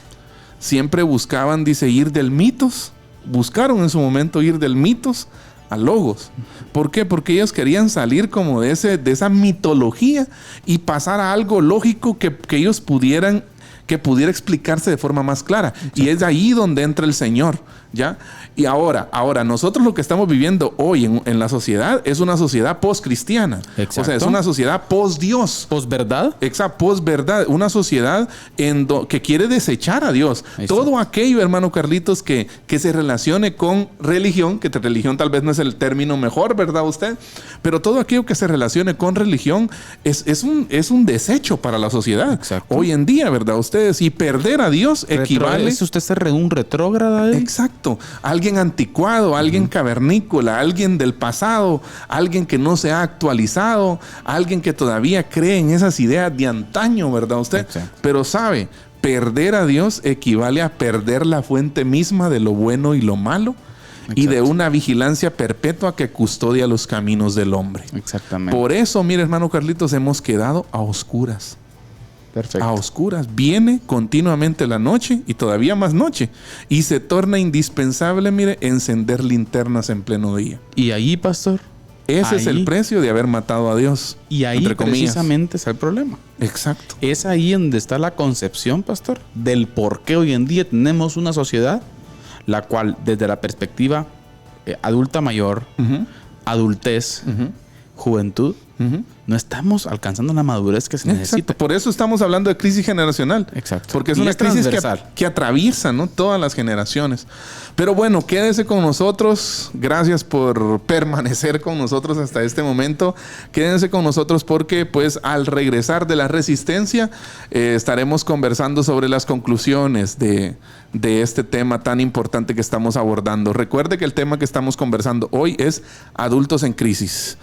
siempre buscaban, dice, ir del mitos. Buscaron en su momento ir del mitos a logos. ¿Por qué? Porque ellos querían salir como de esa mitología y pasar a algo lógico que ellos pudiera explicarse de forma más clara. Exacto. Y es ahí donde entra el Señor, ¿ya? Y ahora, nosotros lo que estamos viviendo hoy en la sociedad es una sociedad post-cristiana. Exacto. O sea, es una sociedad post-Dios. ¿Post-verdad? Exacto, post-verdad. Una sociedad que quiere desechar a Dios. Exacto. Todo aquello, hermano Carlitos, que se relacione con religión, que religión tal vez no es el término mejor, ¿verdad usted? Pero todo aquello que se relacione con religión es un desecho para la sociedad. Exacto. Hoy en día, ¿verdad ustedes? Y perder a Dios equivale... ¿Es usted un retrógrada? Exacto. Alguien anticuado, alguien cavernícola, alguien del pasado, alguien que no se ha actualizado, alguien que todavía cree en esas ideas de antaño, ¿verdad usted? Exacto. Pero sabe, perder a Dios equivale a perder la fuente misma de lo bueno y lo malo. Exacto. Y de una vigilancia perpetua que custodia los caminos del hombre. Exactamente. Por eso, mire, hermano Carlitos, hemos quedado a oscuras. Perfecto. A oscuras. Viene continuamente la noche y todavía más noche. Y se torna indispensable, mire, encender linternas en pleno día. Y ahí, pastor. Ese es el precio de haber matado a Dios. Y ahí precisamente está el problema. Exacto. Es ahí donde está la concepción, pastor, del por qué hoy en día tenemos una sociedad la cual, desde la perspectiva adulta mayor, adultez, juventud, no estamos alcanzando la madurez que se necesita. Por eso estamos hablando de crisis generacional. Exacto. Porque es una crisis que atraviesa, ¿no?, todas las generaciones. Pero bueno, quédese con nosotros. Gracias por permanecer con nosotros hasta este momento. Quédense con nosotros porque, pues, al regresar de la resistencia, estaremos conversando sobre las conclusiones de este tema tan importante que estamos abordando. Recuerde que el tema que estamos conversando hoy es adultos en crisis.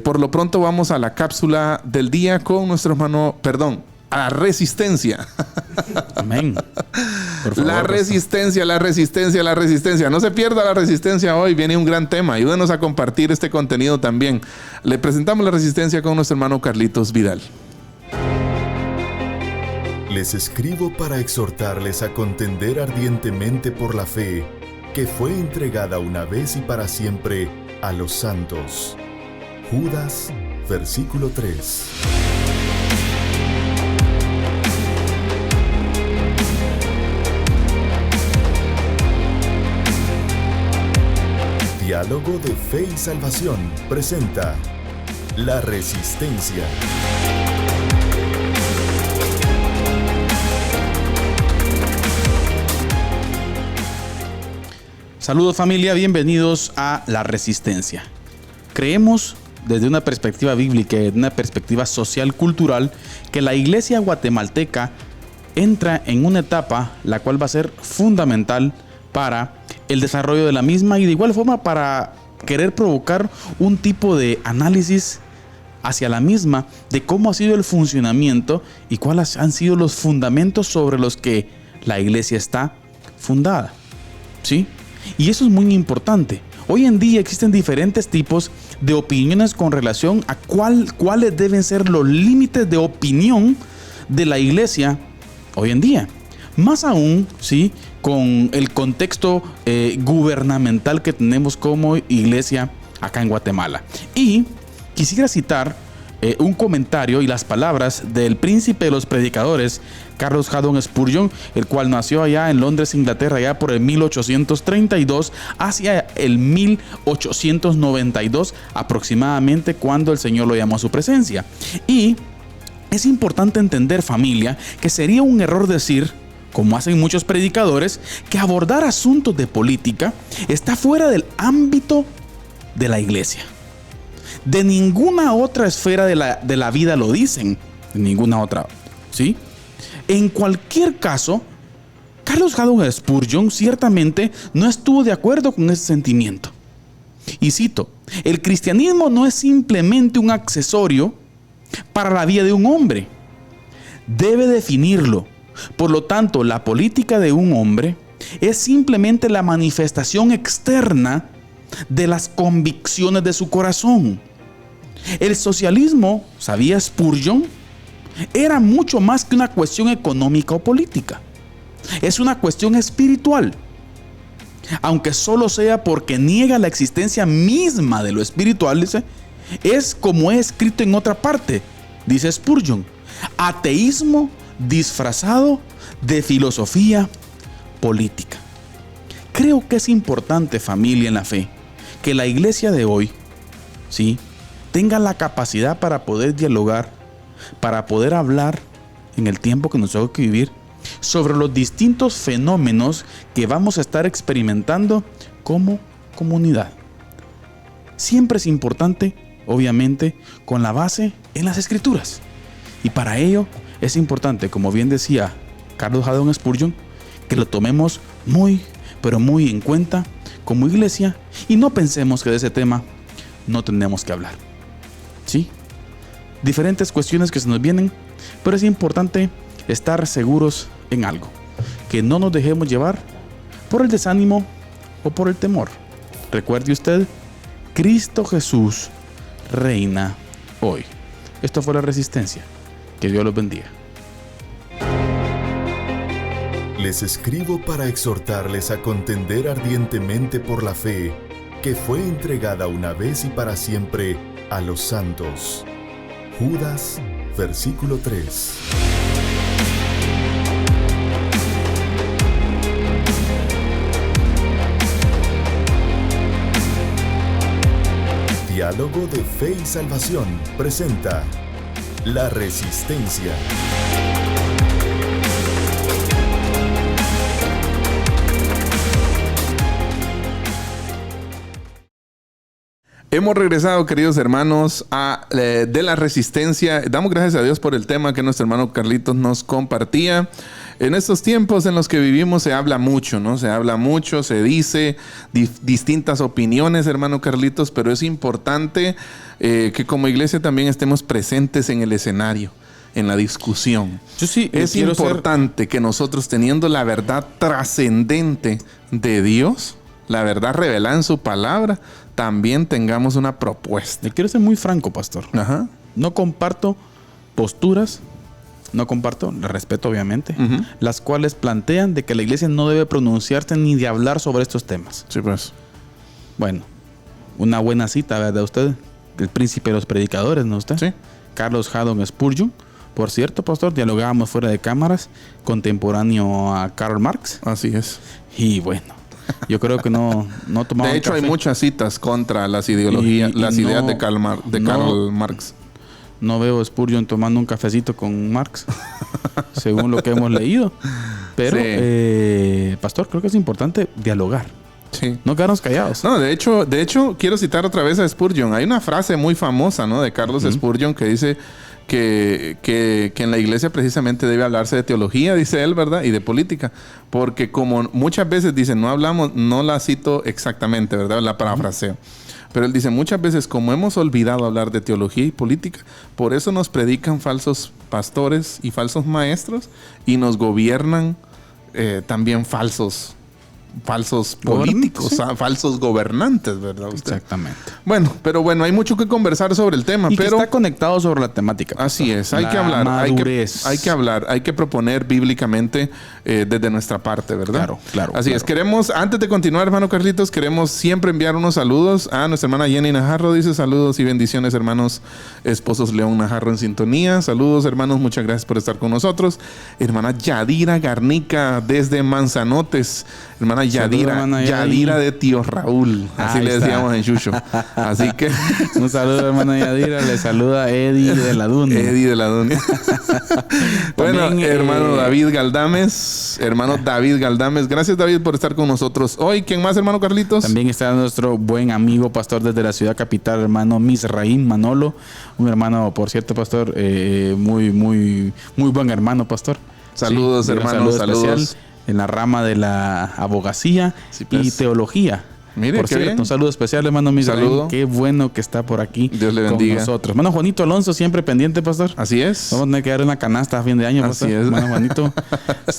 Por lo pronto vamos a la cápsula del día con nuestro hermano, a la resistencia. Amén. Por favor, la resistencia. No se pierda la resistencia hoy. Viene un gran tema. Ayúdenos a compartir este contenido también. Le presentamos la resistencia con nuestro hermano Carlitos Vidal. Les escribo para exhortarles a contender ardientemente por la fe que fue entregada una vez y para siempre a los santos. Judas, versículo 3. Diálogo de Fe y Salvación presenta La Resistencia. Saludos familia, bienvenidos a La Resistencia. Creemos desde una perspectiva bíblica, desde una perspectiva social, cultural, que la iglesia guatemalteca entra en una etapa la cual va a ser fundamental para el desarrollo de la misma y de igual forma para querer provocar un tipo de análisis hacia la misma de cómo ha sido el funcionamiento y cuáles han sido los fundamentos sobre los que la iglesia está fundada. ¿Sí? Y eso es muy importante. Hoy en día existen diferentes tipos de opiniones con relación a cuáles deben ser los límites de opinión de la iglesia hoy en día. Más aún, ¿sí?, con el contexto gubernamental que tenemos como iglesia acá en Guatemala. Y quisiera citar un comentario y las palabras del príncipe de los predicadores, Charles Haddon Spurgeon, el cual nació allá en Londres, Inglaterra, allá por el 1832 hacia el 1892 aproximadamente, cuando el Señor lo llamó a su presencia. Y es importante entender, familia, que sería un error decir, como hacen muchos predicadores, que abordar asuntos de política está fuera del ámbito de la iglesia. De ninguna otra esfera de la vida lo dicen, de ninguna otra, ¿sí? En cualquier caso, Charles Haddon Spurgeon ciertamente no estuvo de acuerdo con ese sentimiento. Y cito: el cristianismo no es simplemente un accesorio para la vida de un hombre. Debe definirlo. Por lo tanto, la política de un hombre es simplemente la manifestación externa de las convicciones de su corazón. El socialismo, sabía Spurgeon, era mucho más que una cuestión económica o política. Es una cuestión espiritual. Aunque solo sea porque niega la existencia misma de lo espiritual, dice, es como he escrito en otra parte, dice Spurgeon, ateísmo disfrazado de filosofía política. Creo que es importante, familia en la fe, que la iglesia de hoy, ¿sí?, tenga la capacidad para poder dialogar, para poder hablar en el tiempo que nos toca vivir sobre los distintos fenómenos que vamos a estar experimentando como comunidad. Siempre es importante, obviamente, con la base en las Escrituras. Y para ello es importante, como bien decía Charles Haddon Spurgeon, que lo tomemos muy, pero muy en cuenta como iglesia y no pensemos que de ese tema no tenemos que hablar. ¿Sí? Diferentes cuestiones que se nos vienen, pero es importante estar seguros en algo, que no nos dejemos llevar por el desánimo o por el temor. Recuerde usted, Cristo Jesús reina hoy. Esto fue La Resistencia. Que Dios los bendiga. Les escribo para exhortarles a contender ardientemente por la fe que fue entregada una vez y para siempre a los santos. Judas, versículo 3. Diálogo de Fe y Salvación presenta La Resistencia. Hemos regresado, queridos hermanos, de La Resistencia. Damos gracias a Dios por el tema que nuestro hermano Carlitos nos compartía. En estos tiempos en los que vivimos se habla mucho, ¿no? Se habla mucho, se dice distintas opiniones, hermano Carlitos, pero es importante que como iglesia también estemos presentes en el escenario, en la discusión. Es importante que nosotros, teniendo la verdad trascendente de Dios, la verdad revelada en su palabra, también tengamos una propuesta. Quiero ser muy franco, pastor. Ajá. No comparto posturas, respeto obviamente, las cuales plantean de que la iglesia no debe pronunciarse ni de hablar sobre estos temas. Sí, pues. Bueno, una buena cita, ¿verdad usted? El príncipe de los predicadores, ¿no usted? Sí. Charles Haddon Spurgeon. Por cierto, pastor, dialogábamos fuera de cámaras, contemporáneo a Karl Marx. Así es. Y bueno, yo creo que no tomamos. De hecho, hay muchas citas contra las ideologías, las ideas de Karl Marx. No veo a Spurgeon tomando un cafecito con Marx, según lo que hemos leído. Pero, sí, pastor, creo que es importante dialogar. Sí. No quedaron callados. No, de hecho, quiero citar otra vez a Spurgeon. Hay una frase muy famosa, ¿no? De Carlos Spurgeon que dice que en la iglesia precisamente debe hablarse de teología, dice él, ¿verdad? Y de política. Porque como muchas veces dicen, no hablamos, no la cito exactamente, ¿verdad? La parafraseo. Pero él dice, muchas veces como hemos olvidado hablar de teología y política, por eso nos predican falsos pastores y falsos maestros y nos gobiernan también falsos políticos, sí. Falsos gobernantes, ¿verdad? Usted? Exactamente. Bueno, pero bueno, hay mucho que conversar sobre el tema, Y pero que está conectado sobre la temática. así es, hay que hablar, hay que hablar, hay que proponer bíblicamente desde nuestra parte, ¿verdad? Claro. Así es, queremos, antes de continuar, hermano Carlitos, queremos siempre enviar unos saludos a nuestra hermana Jenny Najarro, dice saludos y bendiciones, hermanos esposos León Najarro en sintonía, saludos hermanos, muchas gracias por estar con nosotros, hermana Yadira Garnica desde Manzanotes, hermana Yadira de Tío Raúl, así le decíamos en Chucho. Así que un saludo, hermana Yadira. Le saluda Eddie de la Duna. Bueno, También, hermano David Galdames. Gracias, David, por estar con nosotros hoy. ¿Quién más, hermano Carlitos? También está nuestro buen amigo pastor desde la ciudad capital, hermano Misraín Manolo. Un hermano, por cierto, pastor, muy buen hermano, pastor. Saludos, sí, hermanos. Saludos. En la rama de la abogacía y teología. Mire, por cierto, bien. Un saludo especial, hermano Misraín. Saludo. Qué bueno que está por aquí. Dios le bendiga. Con nosotros. Hermano Juanito Alonso, siempre pendiente, pastor. Así es. Vamos a tener que dar una canasta a fin de año, pastor. Así es. Hermano Juanito.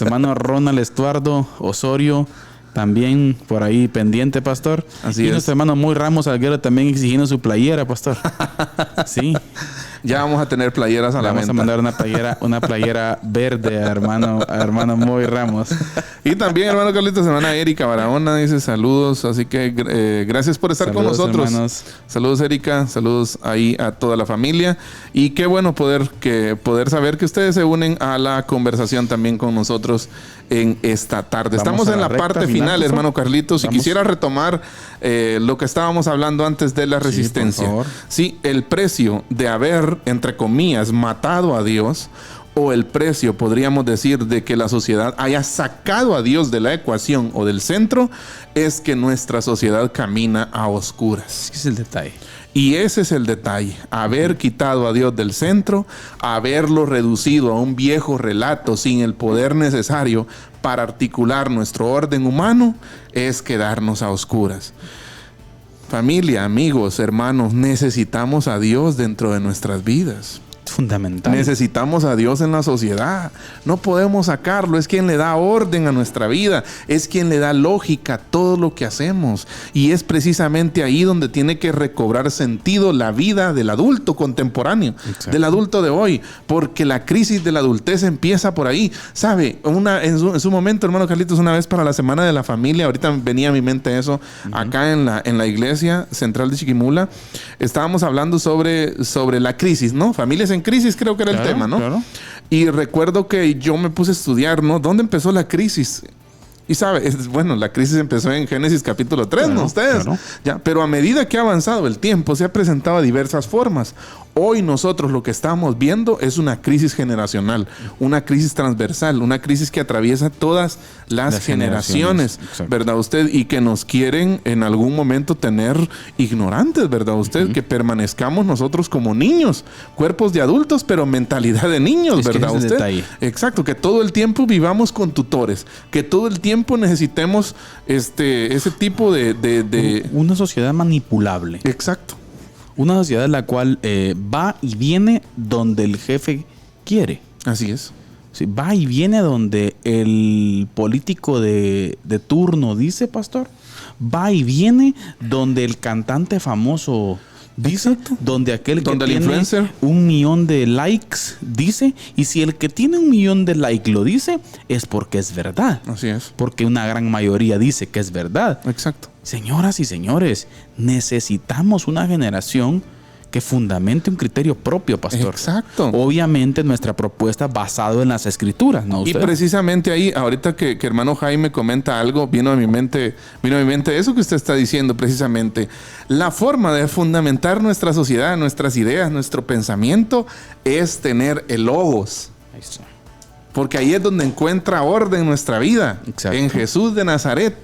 Hermano Ronald Estuardo Osorio, también por ahí pendiente, pastor. Así y es. nuestro hermano muy Ramos Alguero también exigiendo su playera, pastor. Sí. Ya vamos a tener playeras a la Vamos venta. a mandar una playera verde a hermano Moy Ramos. Y también, hermano Carlitos, hermana Erika Barahona dice saludos. Así que gracias por estar con nosotros. Hermanos. Saludos, Erika. Saludos ahí a toda la familia. Y qué bueno poder saber que ustedes se unen a la conversación también con nosotros en esta tarde. Estamos en la parte final, hermano Carlitos. Y quisiera retomar lo que estábamos hablando antes de la resistencia. Sí, por favor. Sí, el precio de haber, entre comillas, matado a Dios, o el precio, podríamos decir, de que la sociedad haya sacado a Dios de la ecuación o del centro, es que nuestra sociedad camina a oscuras. Ese es el detalle. Y ese es el detalle, haber quitado a Dios del centro, haberlo reducido a un viejo relato sin el poder necesario para articular nuestro orden humano, es quedarnos a oscuras. Familia, amigos, hermanos, necesitamos a Dios dentro de nuestras vidas. Fundamental. Necesitamos a Dios en la sociedad. No podemos sacarlo. Es quien le da orden a nuestra vida. Es quien le da lógica a todo lo que hacemos. Y es precisamente ahí donde tiene que recobrar sentido la vida del adulto contemporáneo. Exacto. Del adulto de hoy. Porque la crisis de la adultez empieza por ahí. ¿Sabe? En su momento, hermano Carlitos, una vez para la Semana de la Familia, ahorita venía a mi mente eso, acá en la iglesia central de Chiquimula, estábamos hablando sobre la crisis, ¿no? Familias en crisis, creo que era el tema, ¿no? Claro. Y recuerdo que yo me puse a estudiar, ¿no? ¿Dónde empezó la crisis? Y sabe, bueno, la crisis empezó en Génesis capítulo 3, ¿no? Ustedes. Claro. Ya, pero a medida que ha avanzado el tiempo, se ha presentado de diversas formas. Hoy nosotros lo que estamos viendo es una crisis generacional, una crisis transversal, una crisis que atraviesa todas las generaciones, ¿verdad usted? Y que nos quieren en algún momento tener ignorantes, ¿verdad usted? Que permanezcamos nosotros como niños, cuerpos de adultos, pero mentalidad de niños, ¿verdad usted? Detalle. Exacto, que todo el tiempo vivamos con tutores, que todo el tiempo necesitemos ese tipo de... Una sociedad manipulable. Exacto. Una sociedad en la cual va y viene donde el jefe quiere. Así es. Sí, va y viene donde el político de turno dice, pastor. Va y viene donde el cantante famoso dice. Exacto. Donde aquel que tiene influencer 1 millón de likes dice. Y si el que tiene 1 millón de likes lo dice, es porque es verdad. Así es. Porque una gran mayoría dice que es verdad. Exacto. Señoras y señores, necesitamos una generación que fundamente un criterio propio, pastor. Exacto. Obviamente nuestra propuesta basado en las escrituras, ¿no? Y precisamente ahí, ahorita que hermano Jaime comenta algo, vino a mi mente eso que usted está diciendo precisamente. La forma de fundamentar nuestra sociedad, nuestras ideas, nuestro pensamiento, es tener el logos. Ahí está. Porque ahí es donde encuentra orden nuestra vida. Exacto. En Jesús de Nazaret.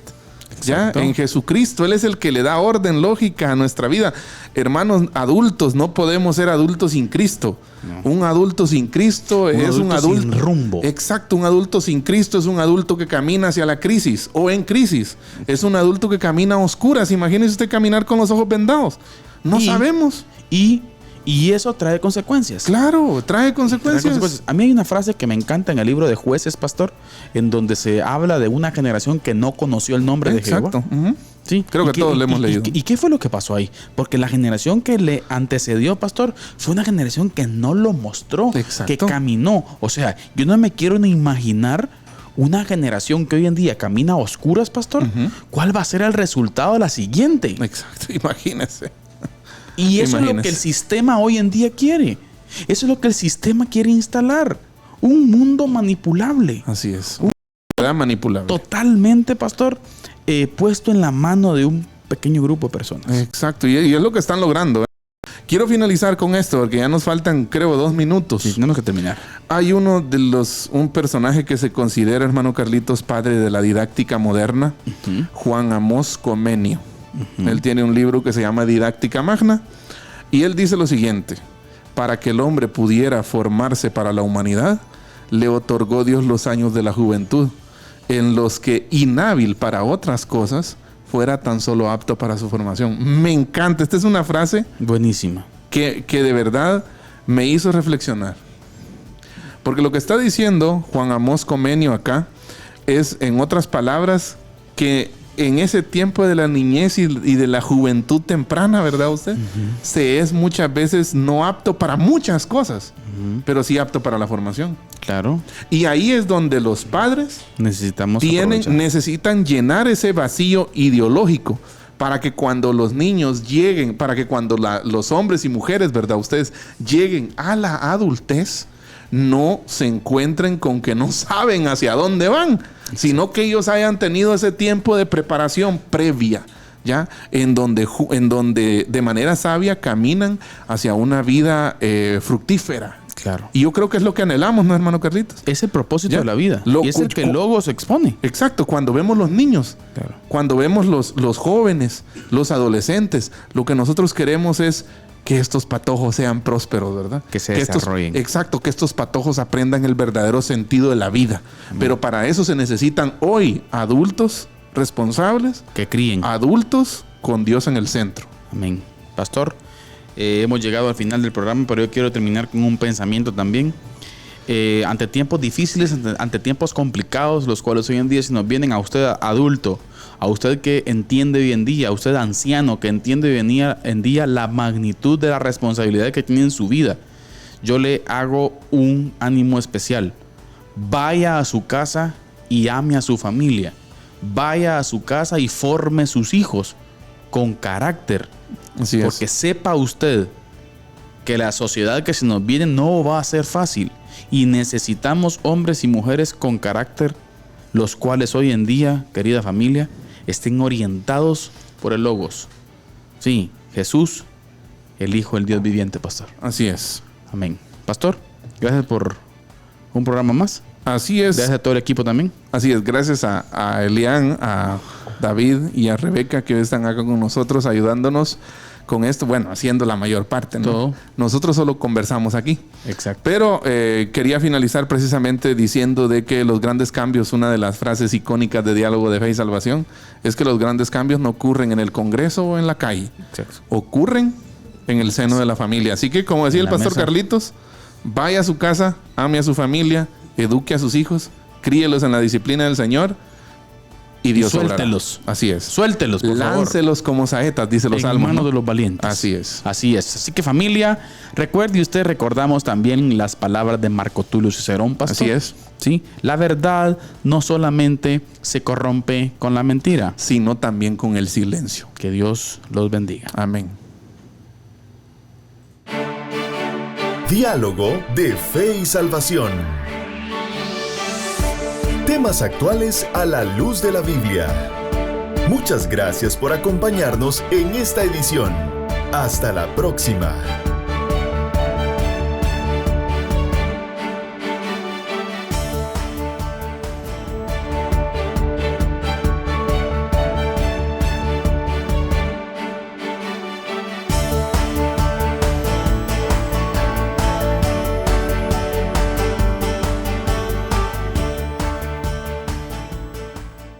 ¿ya? En Jesucristo. Él es el que le da orden lógica a nuestra vida. Hermanos adultos, no podemos ser adultos sin Cristo. No. Un adulto sin Cristo es un adulto sin rumbo. Exacto, un adulto sin Cristo es un adulto que camina hacia la crisis o en crisis. Es un adulto que camina a oscuras. Imagínese usted caminar con los ojos vendados. No sabemos. Y eso trae consecuencias. Claro, trae consecuencias. A mí hay una frase que me encanta en el libro de Jueces, pastor, en donde se habla de una generación que no conoció el nombre de Jehová. Exacto. Sí, creo que todos lo hemos leído. ¿Y qué fue lo que pasó ahí? Porque la generación que le antecedió, pastor, fue una generación que no lo mostró, que caminó. O sea, yo no me quiero ni imaginar una generación que hoy en día camina a oscuras, pastor. ¿Cuál va a ser el resultado de la siguiente? Exacto, imagínese. Y eso es lo que el sistema hoy en día quiere. Eso es lo que el sistema quiere instalar. Un mundo manipulable. Así es. Manipulable. Totalmente, pastor, puesto en la mano de un pequeño grupo de personas. Exacto. Y es lo que están logrando. Quiero finalizar con esto porque ya nos faltan, creo, 2 minutos. Sí, tenemos que terminar. Hay un personaje que se considera, hermano Carlitos, padre de la didáctica moderna, Juan Amós Comenio. Él tiene un libro que se llama Didáctica Magna y él dice lo siguiente: para que el hombre pudiera formarse para la humanidad, le otorgó Dios los años de la juventud, en los que, inhábil para otras cosas, fuera tan solo apto para su formación. Me encanta, esta es una frase buenísima que de verdad me hizo reflexionar, porque lo que está diciendo Juan Amós Comenio acá es, en otras palabras, que en ese tiempo de la niñez y de la juventud temprana, ¿verdad usted? Se es muchas veces no apto para muchas cosas, pero sí apto para la formación. Claro. Y ahí es donde los padres necesitan llenar ese vacío ideológico para que cuando los niños lleguen, para que cuando los hombres y mujeres, ¿verdad? Ustedes lleguen a la adultez, no se encuentren con que no saben hacia dónde van, sino que ellos hayan tenido ese tiempo de preparación previa, ¿ya? En donde de manera sabia caminan hacia una vida fructífera. Claro. Y yo creo que es lo que anhelamos, ¿no, hermano Carlitos? Es el propósito de la vida. Y es el que luego se expone. Exacto. Cuando vemos los niños, cuando vemos los jóvenes, los adolescentes, lo que nosotros queremos es que estos patojos sean prósperos, ¿verdad? Que se desarrollen. Exacto, que estos patojos aprendan el verdadero sentido de la vida. Pero para eso se necesitan hoy adultos responsables. Que críen. Adultos con Dios en el centro. Amén. Pastor, hemos llegado al final del programa, pero yo quiero terminar con un pensamiento también. Ante tiempos difíciles, ante tiempos complicados, los cuales hoy en día se nos vienen a usted adulto, a usted que entiende hoy en día, a usted anciano que entiende hoy en día la magnitud de la responsabilidad que tiene en su vida, yo le hago un ánimo especial. Vaya a su casa y ame a su familia. Vaya a su casa y forme sus hijos con carácter. Así es. Porque sepa usted que la sociedad que se nos viene no va a ser fácil. Y necesitamos hombres y mujeres con carácter, los cuales hoy en día, querida familia, estén orientados por el Logos. Sí, Jesús, el Hijo del Dios viviente, pastor. Así es. Amén. Pastor, gracias por un programa más. Así es. Gracias a todo el equipo también. Así es. Gracias a Elian, a David y a Rebeca, que están acá con nosotros ayudándonos con esto, bueno, haciendo la mayor parte, ¿no? Todo. Nosotros solo conversamos aquí. Exacto. Pero quería finalizar precisamente diciendo de que los grandes cambios, una de las frases icónicas de Diálogo de Fe y Salvación, es que los grandes cambios no ocurren en el Congreso o en la calle. Exacto. Ocurren en el seno de la familia. Así que, como decía el pastor Carlitos, vaya a su casa, ame a su familia, eduque a sus hijos, críelos en la disciplina del Señor. Y Dios suéltelos. Obrará. Así es. Suéltelos, por favor. Láncelos como saetas, dice los salmos. En manos de los valientes. Así es. Así es. Así que, familia, recuerde usted, recordamos también las palabras de Marco Tulio Cicerón, pastor. Así es. ¿Sí? La verdad no solamente se corrompe con la mentira, sino también con el silencio. Que Dios los bendiga. Amén. Diálogo de Fe y Salvación. Temas actuales a la luz de la Biblia. Muchas gracias por acompañarnos en esta edición. Hasta la próxima.